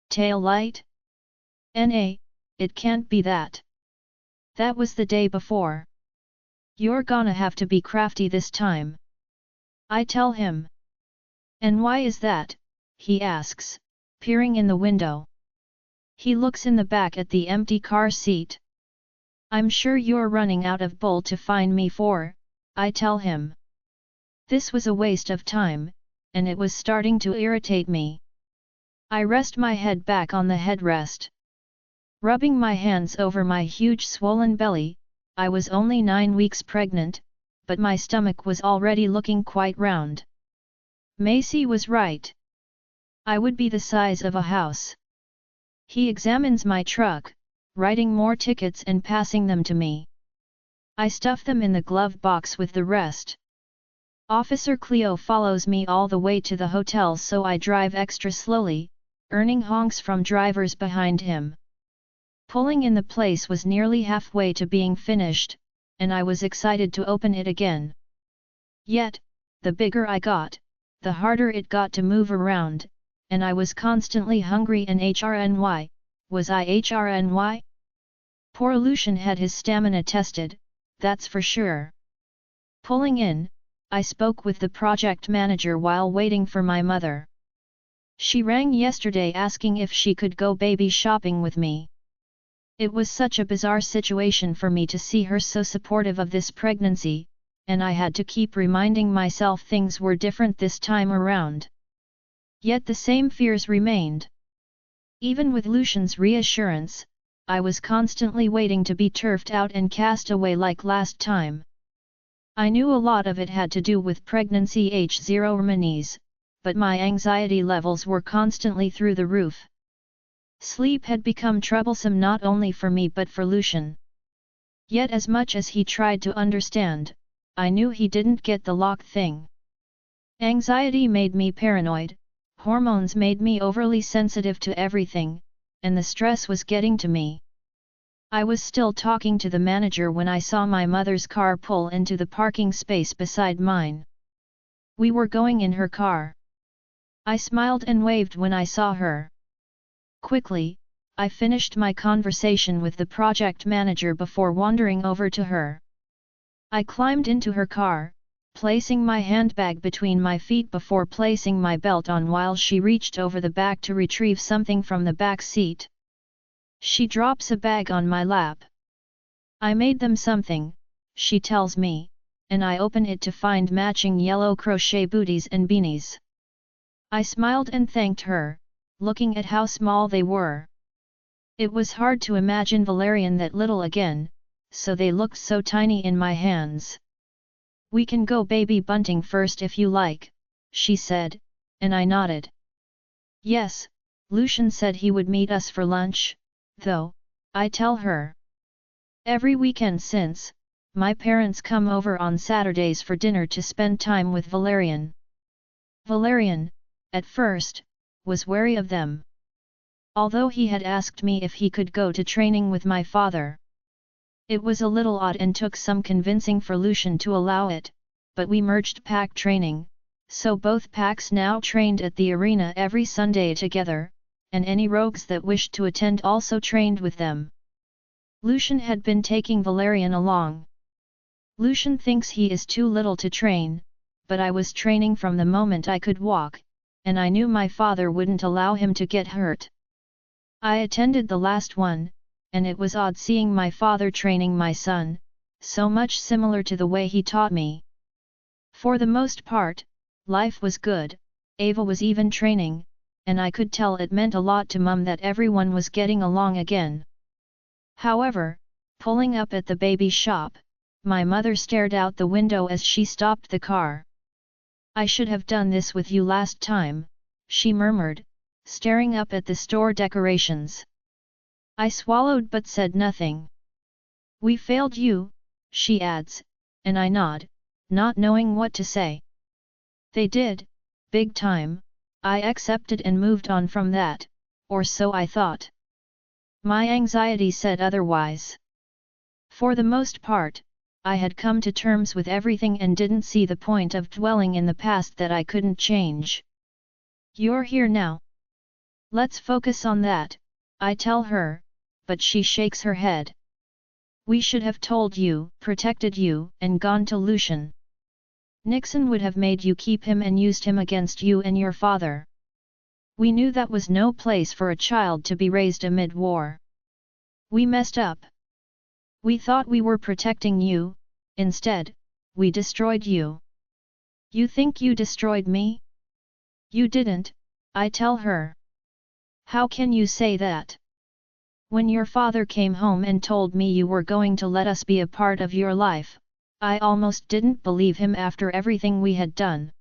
Tail light? Nah, it can't be that. That was the day before. You're gonna have to be crafty this time. I tell him. And why is that? He asks, peering in the window. He looks in the back at the empty car seat. I'm sure you're running out of bull to find me for, I tell him. This was a waste of time, and it was starting to irritate me. I rest my head back on the headrest. Rubbing my hands over my huge swollen belly, I was only 9 weeks pregnant, but my stomach was already looking quite round. Macy was right. I would be the size of a house. He examines my truck, writing more tickets and passing them to me. I stuff them in the glove box with the rest. Officer Cleo follows me all the way to the hotel, so I drive extra slowly, earning honks from drivers behind him. Pulling in the place was nearly halfway to being finished, and I was excited to open it again. Yet, the bigger I got, the harder it got to move around, and I was constantly hungry and HRNY. Was I HRNY? Poor Lucian had his stamina tested, that's for sure. Pulling in, I spoke with the project manager while waiting for my mother. She rang yesterday asking if she could go baby shopping with me. It was such a bizarre situation for me to see her so supportive of this pregnancy, and I had to keep reminding myself things were different this time around. Yet the same fears remained. Even with Lucian's reassurance, I was constantly waiting to be turfed out and cast away like last time. I knew a lot of it had to do with pregnancy H0 hormones, but my anxiety levels were constantly through the roof. Sleep had become troublesome not only for me but for Lucian. Yet as much as he tried to understand, I knew he didn't get the lock thing. Anxiety made me paranoid, hormones made me overly sensitive to everything, and the stress was getting to me. I was still talking to the manager when I saw my mother's car pull into the parking space beside mine. We were going in her car. I smiled and waved when I saw her. Quickly, I finished my conversation with the project manager before wandering over to her. I climbed into her car, placing my handbag between my feet before placing my belt on while she reached over the back to retrieve something from the back seat. She drops a bag on my lap. I made them something, she tells me, and I open it to find matching yellow crochet booties and beanies. I smiled and thanked her, looking at how small they were. It was hard to imagine Valerian that little again, so they looked so tiny in my hands. We can go baby bunting first if you like, she said, and I nodded. Yes, Lucian said he would meet us for lunch, though, I tell her. Every weekend since, my parents come over on Saturdays for dinner to spend time with Valerian. Valerian, at first, was wary of them. Although he had asked me if he could go to training with my father. It was a little odd and took some convincing for Lucian to allow it, but we merged pack training, so both packs now trained at the arena every Sunday together, and any rogues that wished to attend also trained with them. Lucian had been taking Valerian along. Lucian thinks he is too little to train, but I was training from the moment I could walk, and I knew my father wouldn't allow him to get hurt. I attended the last one, and it was odd seeing my father training my son, so much similar to the way he taught me. For the most part, life was good, Ava was even training, and I could tell it meant a lot to Mum that everyone was getting along again. However, pulling up at the baby shop, my mother stared out the window as she stopped the car. I should have done this with you last time, she murmured, staring up at the store decorations. I swallowed but said nothing. We failed you, she adds, and I nod, not knowing what to say. They did, big time, I accepted and moved on from that, or so I thought. My anxiety said otherwise. For the most part, I had come to terms with everything and didn't see the point of dwelling in the past that I couldn't change. You're here now. Let's focus on that, I tell her, but she shakes her head. We should have told you, protected you, and gone to Lucian. Nixon would have made you keep him and used him against you and your father. We knew that was no place for a child to be raised amid war. We messed up. We thought we were protecting you, instead, we destroyed you. You think you destroyed me? You didn't, I tell her. How can you say that? When your father came home and told me you were going to let us be a part of your life, I almost didn't believe him after everything we had done.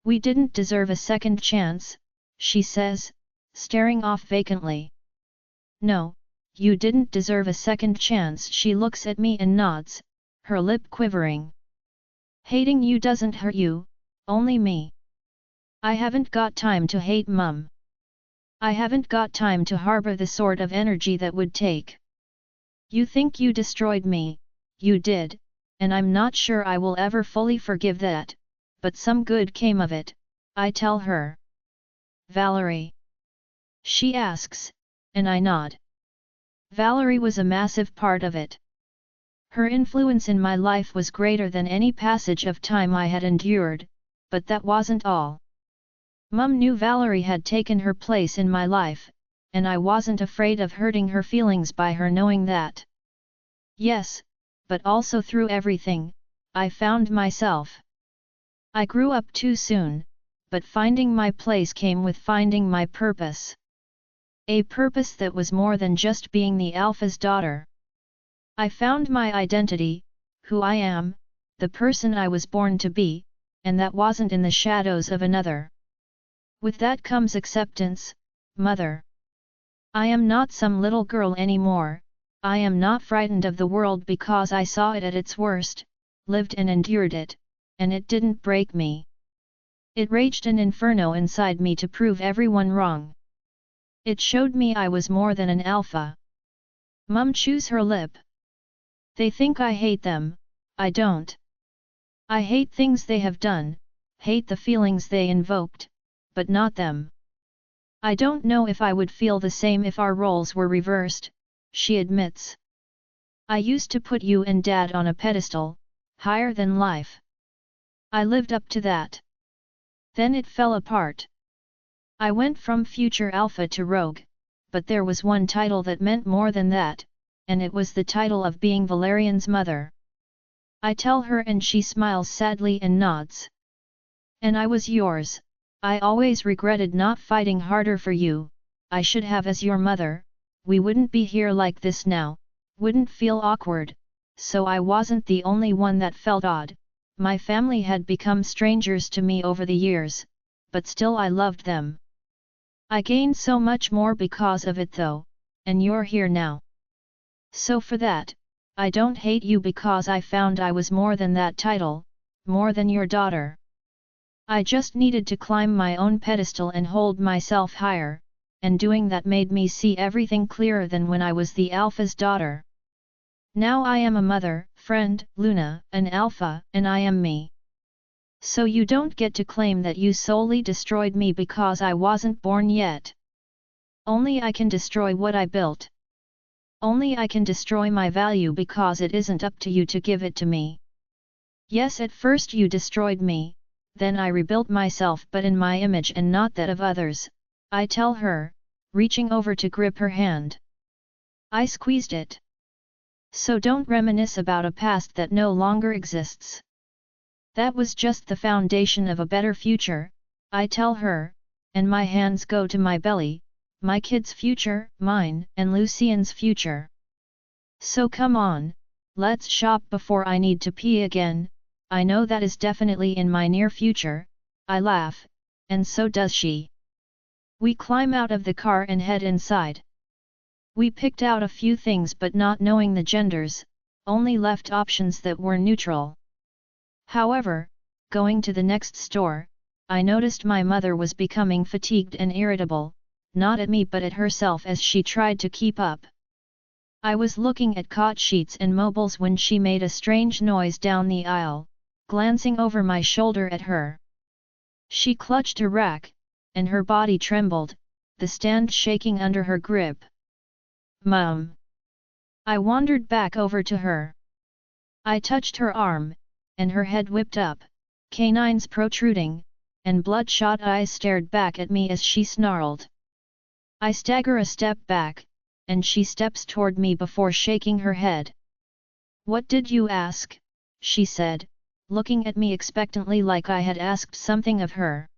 We didn't deserve a second chance, she says, staring off vacantly. No, you didn't deserve a second chance. She looks at me and nods, her lip quivering. Hating you doesn't hurt you, only me. I haven't got time to hate Mum. I haven't got time to harbor the sort of energy that would take. You think you destroyed me, you did, and I'm not sure I will ever fully forgive that, but some good came of it, I tell her. Valerie? She asks, and I nod. Valerie was a massive part of it. Her influence in my life was greater than any passage of time I had endured, but that wasn't all. Mum knew Valerie had taken her place in my life, and I wasn't afraid of hurting her feelings by her knowing that. Yes, but also through everything, I found myself. I grew up too soon, but finding my place came with finding my purpose. A purpose that was more than just being the alpha's daughter. I found my identity, who I am, the person I was born to be, and that wasn't in the shadows of another. With that comes acceptance, Mother. I am not some little girl anymore, I am not frightened of the world because I saw it at its worst, lived and endured it, and it didn't break me. It raged an inferno inside me to prove everyone wrong. It showed me I was more than an alpha. Mum chews her lip. They think I hate them, I don't. I hate things they have done, hate the feelings they invoked, but not them. I don't know if I would feel the same if our roles were reversed, she admits. I used to put you and Dad on a pedestal, higher than life. I lived up to that. Then it fell apart. I went from future alpha to rogue, but there was one title that meant more than that, and it was the title of being Valerian's mother. I tell her and she smiles sadly and nods. And I was yours. I always regretted not fighting harder for you. I should have as your mother. We wouldn't be here like this now, wouldn't feel awkward, so I wasn't the only one that felt odd. My family had become strangers to me over the years, but still I loved them. I gained so much more because of it though, and you're here now. So for that, I don't hate you because I found I was more than that title, more than your daughter. I just needed to climb my own pedestal and hold myself higher, and doing that made me see everything clearer than when I was the alpha's daughter. Now I am a mother, friend, Luna, an alpha, and I am me. So you don't get to claim that you solely destroyed me because I wasn't born yet. Only I can destroy what I built. Only I can destroy my value because it isn't up to you to give it to me. Yes, at first you destroyed me, then I rebuilt myself but in my image and not that of others, I tell her, reaching over to grip her hand. I squeezed it. So don't reminisce about a past that no longer exists. That was just the foundation of a better future, I tell her, and my hands go to my belly, my kid's future, mine, and Lucian's future. So come on, let's shop before I need to pee again. I know that is definitely in my near future, I laugh, and so does she. We climb out of the car and head inside. We picked out a few things but not knowing the genders, only left options that were neutral. However, going to the next store, I noticed my mother was becoming fatigued and irritable, not at me but at herself as she tried to keep up. I was looking at cot sheets and mobiles when she made a strange noise down the aisle, glancing over my shoulder at her. She clutched a rack, and her body trembled, the stand shaking under her grip. "Mum!" I wandered back over to her. I touched her arm, and her head whipped up, canines protruding, and bloodshot eyes stared back at me as she snarled. I stagger a step back, and she steps toward me before shaking her head. "What did you ask?" she said, looking at me expectantly like I had asked something of her.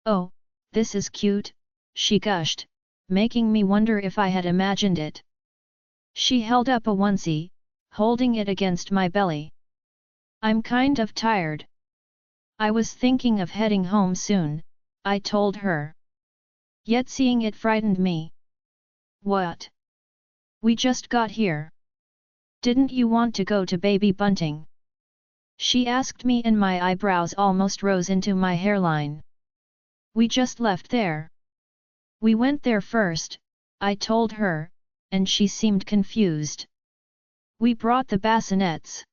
"Oh, this is cute," she gushed, making me wonder if I had imagined it. She held up a onesie, holding it against my belly. "I'm kind of tired. I was thinking of heading home soon," I told her. Yet seeing it frightened me. "What? We just got here. Didn't you want to go to baby bunting?" she asked me, and my eyebrows almost rose into my hairline. "We just left there. We went there first," I told her, and she seemed confused. "We brought the bassinets,"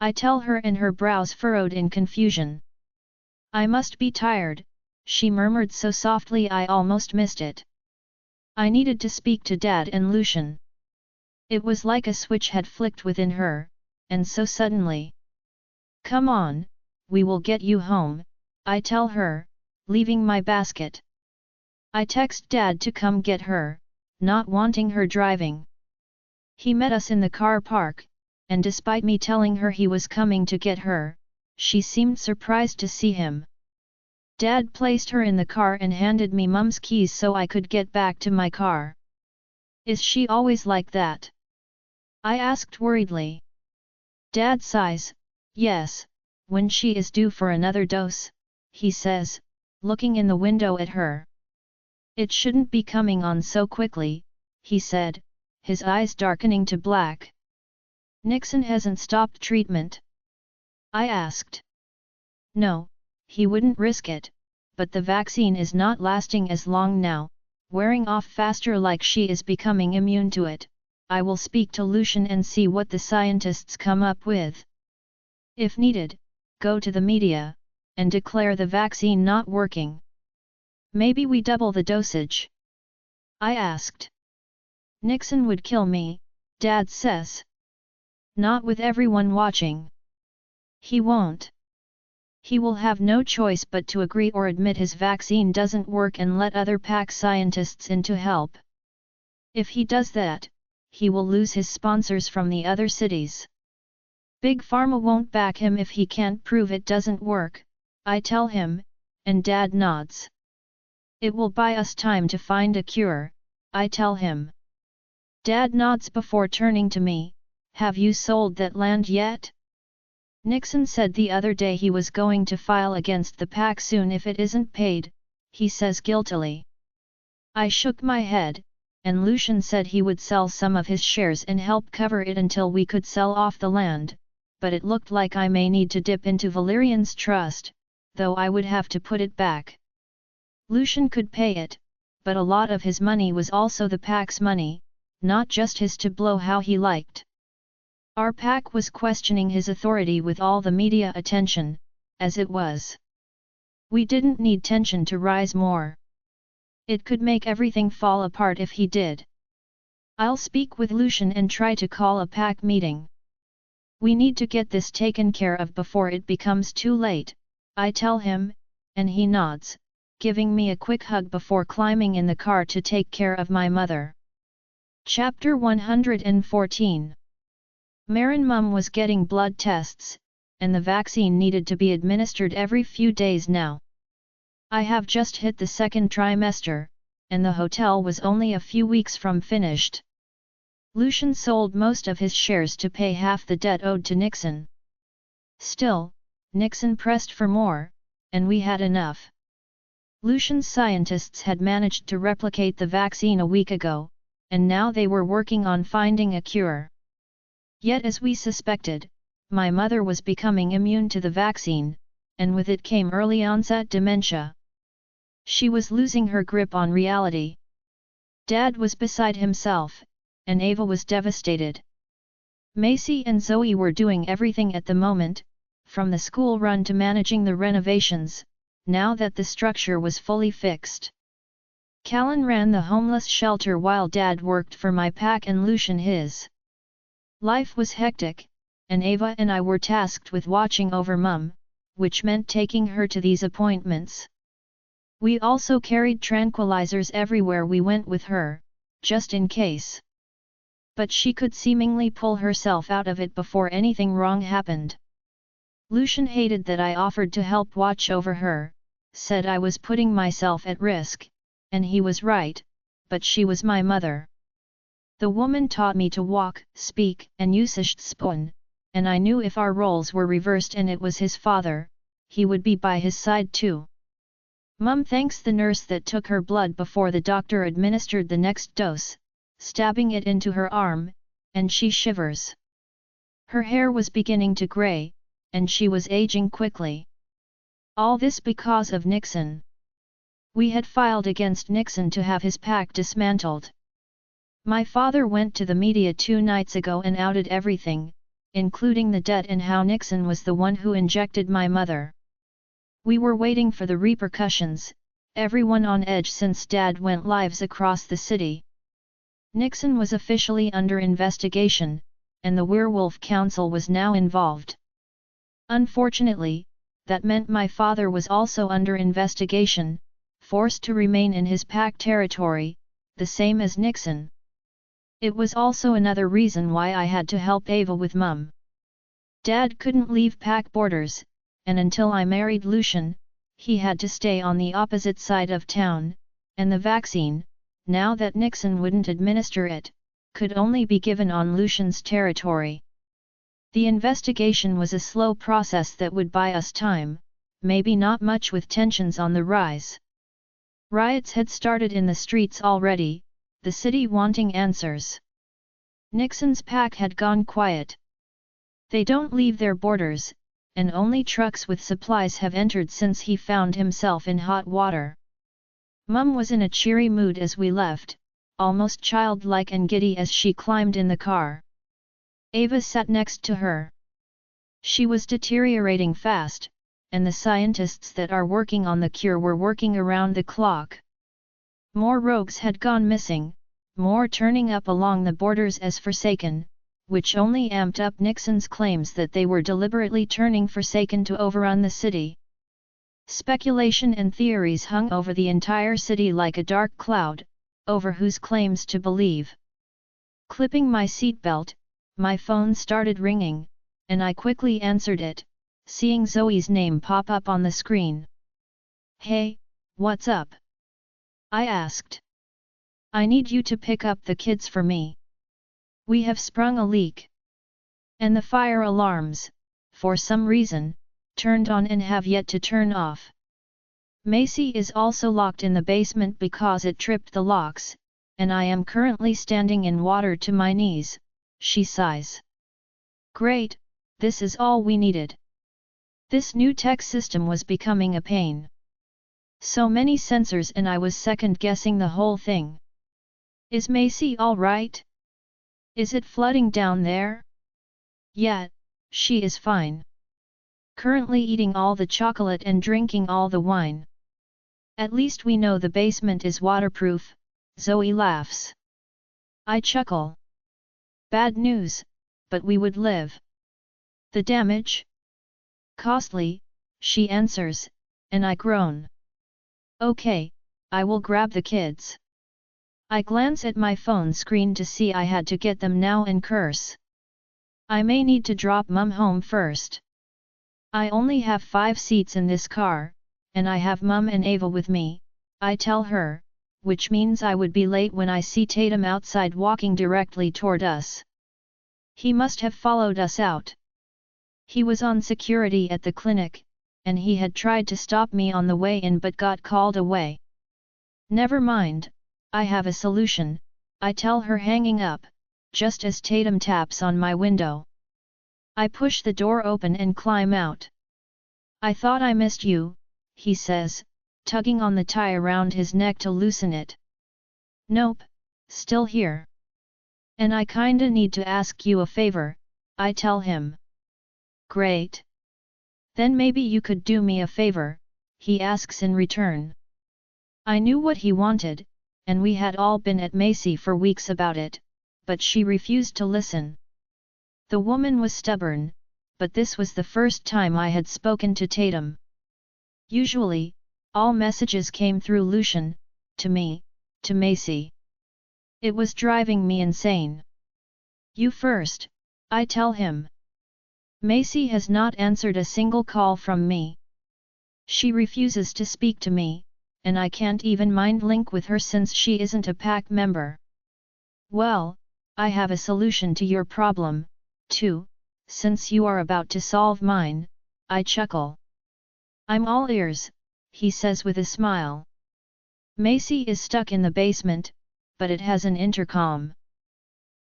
I tell her, and her brows furrowed in confusion. "I must be tired," she murmured so softly I almost missed it. I needed to speak to Dad and Lucian. It was like a switch had flicked within her, and so suddenly. "Come on, we will get you home," I tell her, leaving my basket. I text Dad to come get her, not wanting her driving. He met us in the car park, and despite me telling her he was coming to get her, she seemed surprised to see him. Dad placed her in the car and handed me Mum's keys so I could get back to my car. "Is she always like that?" I asked worriedly. Dad sighs, "Yes, when she is due for another dose," he says, looking in the window at her. "It shouldn't be coming on so quickly," he said, his eyes darkening to black. "Nixon hasn't stopped treatment?" I asked. "No, he wouldn't risk it, but the vaccine is not lasting as long now, wearing off faster like she is becoming immune to it. I will speak to Lucian and see what the scientists come up with. If needed, go to the media, and declare the vaccine not working. Maybe we double the dosage?" I asked. "Nixon would kill me," Dad says. "Not with everyone watching. He won't. He will have no choice but to agree or admit his vaccine doesn't work and let other pack scientists in to help. If he does that, he will lose his sponsors from the other cities. Big Pharma won't back him if he can't prove it doesn't work," I tell him, and Dad nods. "It will buy us time to find a cure," I tell him. Dad nods before turning to me. "Have you sold that land yet? Nixon said the other day he was going to file against the pack soon if it isn't paid," he says guiltily. I shook my head, and Lucian said he would sell some of his shares and help cover it until we could sell off the land, but it looked like I may need to dip into Valerian's trust, though I would have to put it back. Lucian could pay it, but a lot of his money was also the pack's money, not just his to blow how he liked. Our pack was questioning his authority with all the media attention, as it was. We didn't need tension to rise more. It could make everything fall apart if he did. I'll speak with Lucian and try to call a pack meeting. We need to get this taken care of before it becomes too late, I tell him, and he nods, giving me a quick hug before climbing in the car to take care of my mother. Chapter 114. Marin Mum was getting blood tests, and the vaccine needed to be administered every few days now. I have just hit the second trimester, and the hotel was only a few weeks from finished. Lucian sold most of his shares to pay half the debt owed to Nixon. Still, Nixon pressed for more, and we had enough. Lucian's scientists had managed to replicate the vaccine a week ago, and now they were working on finding a cure. Yet as we suspected, my mother was becoming immune to the vaccine, and with it came early onset dementia. She was losing her grip on reality. Dad was beside himself, and Ava was devastated. Macy and Zoe were doing everything at the moment, from the school run to managing the renovations, now that the structure was fully fixed. Callan ran the homeless shelter while Dad worked for my pack and Lucian his. Life was hectic, and Ava and I were tasked with watching over Mum, which meant taking her to these appointments. We also carried tranquilizers everywhere we went with her, just in case. But she could seemingly pull herself out of it before anything wrong happened. Lucian hated that I offered to help watch over her, said I was putting myself at risk, and he was right, but she was my mother. The woman taught me to walk, speak, and use spoon, and I knew if our roles were reversed and it was his father, he would be by his side too. Mum thanks the nurse that took her blood before the doctor administered the next dose, stabbing it into her arm, and she shivers. Her hair was beginning to grey, and she was aging quickly. All this because of Nixon. We had filed against Nixon to have his pack dismantled. My father went to the media 2 nights ago and outed everything, including the debt and how Nixon was the one who injected my mother. We were waiting for the repercussions, everyone on edge since Dad went lives across the city. Nixon was officially under investigation, and the Werewolf Council was now involved. Unfortunately, that meant my father was also under investigation, forced to remain in his pack territory, the same as Nixon. It was also another reason why I had to help Ava with Mum. Dad couldn't leave pack borders, and until I married Lucian, he had to stay on the opposite side of town, and the vaccine, now that Nixon wouldn't administer it, could only be given on Lucian's territory. The investigation was a slow process that would buy us time, maybe not much with tensions on the rise. Riots had started in the streets already, the city wanting answers. Nixon's pack had gone quiet. They don't leave their borders, and only trucks with supplies have entered since he found himself in hot water. Mum was in a cheery mood as we left, almost childlike and giddy as she climbed in the car. Ava sat next to her. She was deteriorating fast, and the scientists that are working on the cure were working around the clock. More rogues had gone missing, more turning up along the borders as Forsaken, which only amped up Nixon's claims that they were deliberately turning Forsaken to overrun the city. Speculation and theories hung over the entire city like a dark cloud, over whose claims to believe. Clipping my seatbelt, my phone started ringing, and I quickly answered it, seeing Zoe's name pop up on the screen. "Hey, what's up?" I asked. "I need you to pick up the kids for me. We have sprung a leak. And the fire alarms, for some reason, turned on and have yet to turn off. Macy is also locked in the basement because it tripped the locks, and I am currently standing in water to my knees," she sighs. "Great, this is all we needed." This new tech system was becoming a pain. So many sensors and I was second-guessing the whole thing. "Is Macy all right? Is it flooding down there?" "Yeah, she is fine. Currently eating all the chocolate and drinking all the wine. At least we know the basement is waterproof," Zoe laughs. I chuckle. "Bad news, but we would live." "The damage?" "Costly," she answers, and I groan. "Okay, I will grab the kids." I glance at my phone screen to see I had to get them now and curse. I may need to drop Mum home first. I only have 5 seats in this car, and I have Mum and Ava with me, I tell her, which means I would be late when I see Tatum outside walking directly toward us. He must have followed us out. He was on security at the clinic, and he had tried to stop me on the way in but got called away. "Never mind, I have a solution," I tell her hanging up, just as Tatum taps on my window. I push the door open and climb out. "I thought I missed you," he says, tugging on the tie around his neck to loosen it. Nope, still here. And I kinda need to ask you a favor, I tell him. Great. Then maybe you could do me a favor, he asks in return. I knew what he wanted, and we had all been at Macy for weeks about it, but she refused to listen. The woman was stubborn, but this was the first time I had spoken to Tatum. Usually, all messages came through Lucian, to me, to Macy. It was driving me insane. You first, I tell him. Macy has not answered a single call from me. She refuses to speak to me, and I can't even mind link with her since she isn't a pack member. Well, I have a solution to your problem, too, since you are about to solve mine, I chuckle. I'm all ears, he says with a smile. Macy is stuck in the basement, but it has an intercom.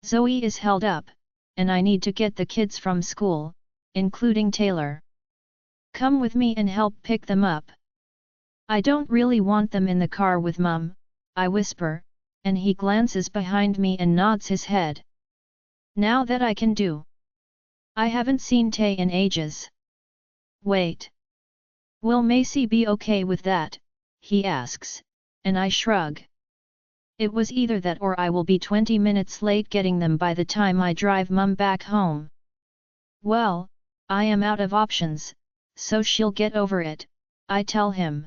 Zoe is held up, and I need to get the kids from school, including Taylor. Come with me and help pick them up. I don't really want them in the car with Mum, I whisper, and he glances behind me and nods his head. Now that I can do. I haven't seen Tay in ages. Wait. Will Macy be okay with that? He asks, and I shrug. It was either that or I will be 20 minutes late getting them by the time I drive Mum back home. Well, I am out of options, so she'll get over it, I tell him.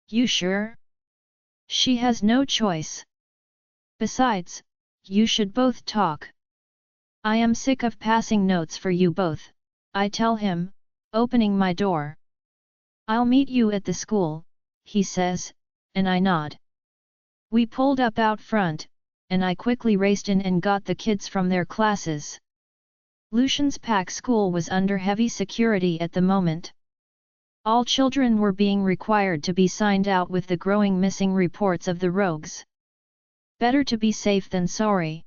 You sure? She has no choice. Besides, you should both talk. I am sick of passing notes for you both, I tell him, opening my door. I'll meet you at the school, he says, and I nod. We pulled up out front, and I quickly raced in and got the kids from their classes. Lucian's pack school was under heavy security at the moment. All children were being required to be signed out with the growing missing reports of the rogues. Better to be safe than sorry.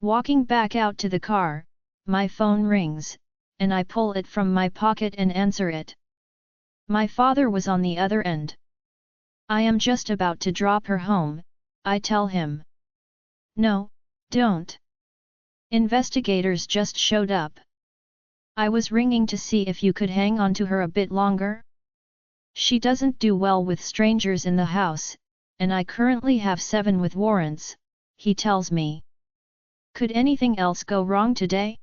Walking back out to the car, my phone rings, and I pull it from my pocket and answer it. My father was on the other end. I am just about to drop her home, I tell him. No, don't. Investigators just showed up. I was ringing to see if you could hang on to her a bit longer. She doesn't do well with strangers in the house, and I currently have 7 with warrants, he tells me. Could anything else go wrong today?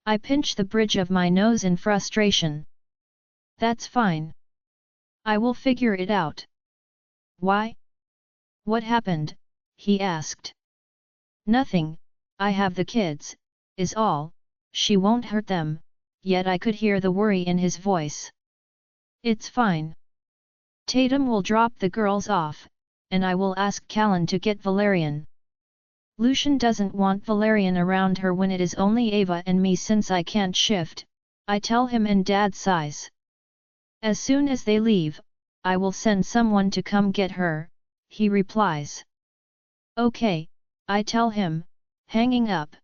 I pinch the bridge of my nose in frustration. That's fine. I will figure it out. Why? What happened? He asked. Nothing, I have the kids, is all, she won't hurt them, yet I could hear the worry in his voice. It's fine. Tatum will drop the girls off, and I will ask Callan to get Valerian. Lucian doesn't want Valerian around her when it is only Ava and me since I can't shift, I tell him, and Dad sighs. As soon as they leave, I will send someone to come get her, he replies. Okay, I tell him, hanging up.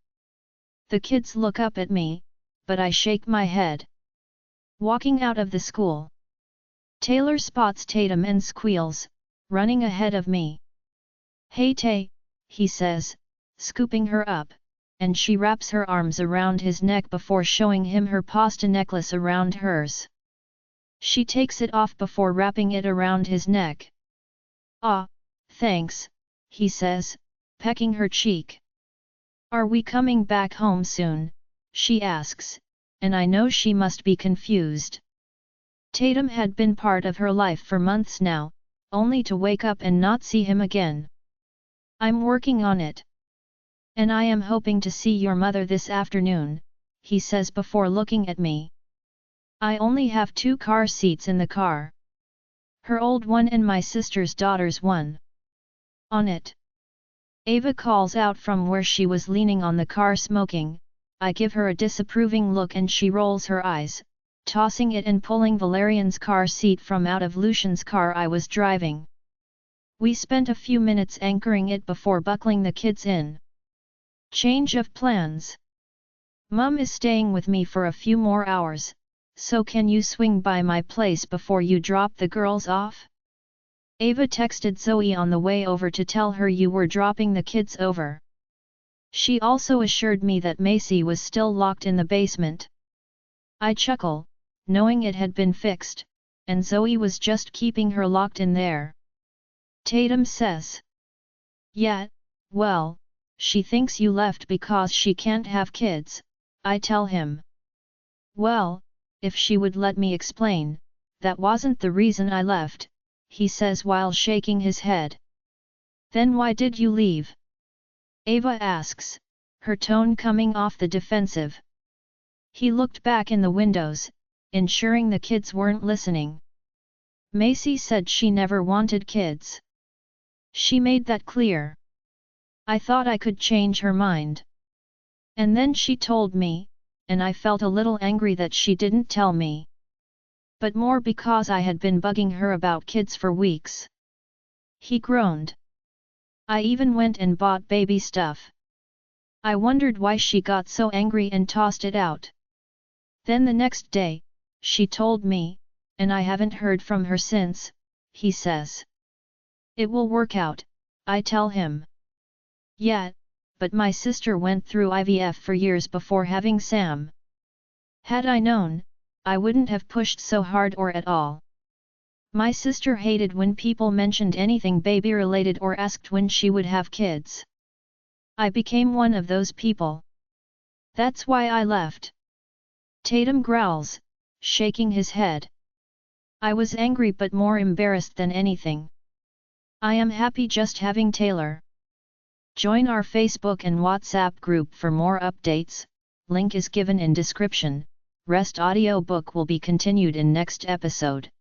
The kids look up at me, but I shake my head. Walking out of the school. Taylor spots Tatum and squeals, running ahead of me. Hey Tay, he says, scooping her up, and she wraps her arms around his neck before showing him her pasta necklace around hers. She takes it off before wrapping it around his neck. Ah, thanks, he says, pecking her cheek. Are we coming back home soon? She asks, and I know she must be confused. Tatum had been part of her life for months now, only to wake up and not see him again. I'm working on it. And I am hoping to see your mother this afternoon, he says before looking at me. I only have 2 car seats in the car. Her old one and my sister's daughter's one. On it. Ava calls out from where she was leaning on the car smoking. I give her a disapproving look and she rolls her eyes, tossing it and pulling Valerian's car seat from out of Lucian's car I was driving. We spent a few minutes anchoring it before buckling the kids in. Change of plans. Mum is staying with me for a few more hours, so can you swing by my place before you drop the girls off? Ava texted Zoe on the way over to tell her you were dropping the kids over. She also assured me that Macy was still locked in the basement. I chuckle, knowing it had been fixed, and Zoe was just keeping her locked in there. Tatum says. Yeah, well, she thinks you left because she can't have kids, I tell him. Well, if she would let me explain, that wasn't the reason I left, he says while shaking his head. Then why did you leave? Ava asks, her tone coming off the defensive. He looked back in the windows, ensuring the kids weren't listening. Macy said she never wanted kids. She made that clear. I thought I could change her mind. And then she told me, and I felt a little angry that she didn't tell me. But more because I had been bugging her about kids for weeks. He groaned. I even went and bought baby stuff. I wondered why she got so angry and tossed it out. Then the next day, she told me, and I haven't heard from her since, he says. It will work out, I tell him. Yeah, but my sister went through IVF for years before having Sam. Had I known, I wouldn't have pushed so hard or at all. My sister hated when people mentioned anything baby-related or asked when she would have kids. I became one of those people. That's why I left. Tatum growls, shaking his head. I was angry but more embarrassed than anything. I am happy just having Taylor. Join our Facebook and WhatsApp group for more updates, link is given in description. Rest audiobook will be continued in next episode.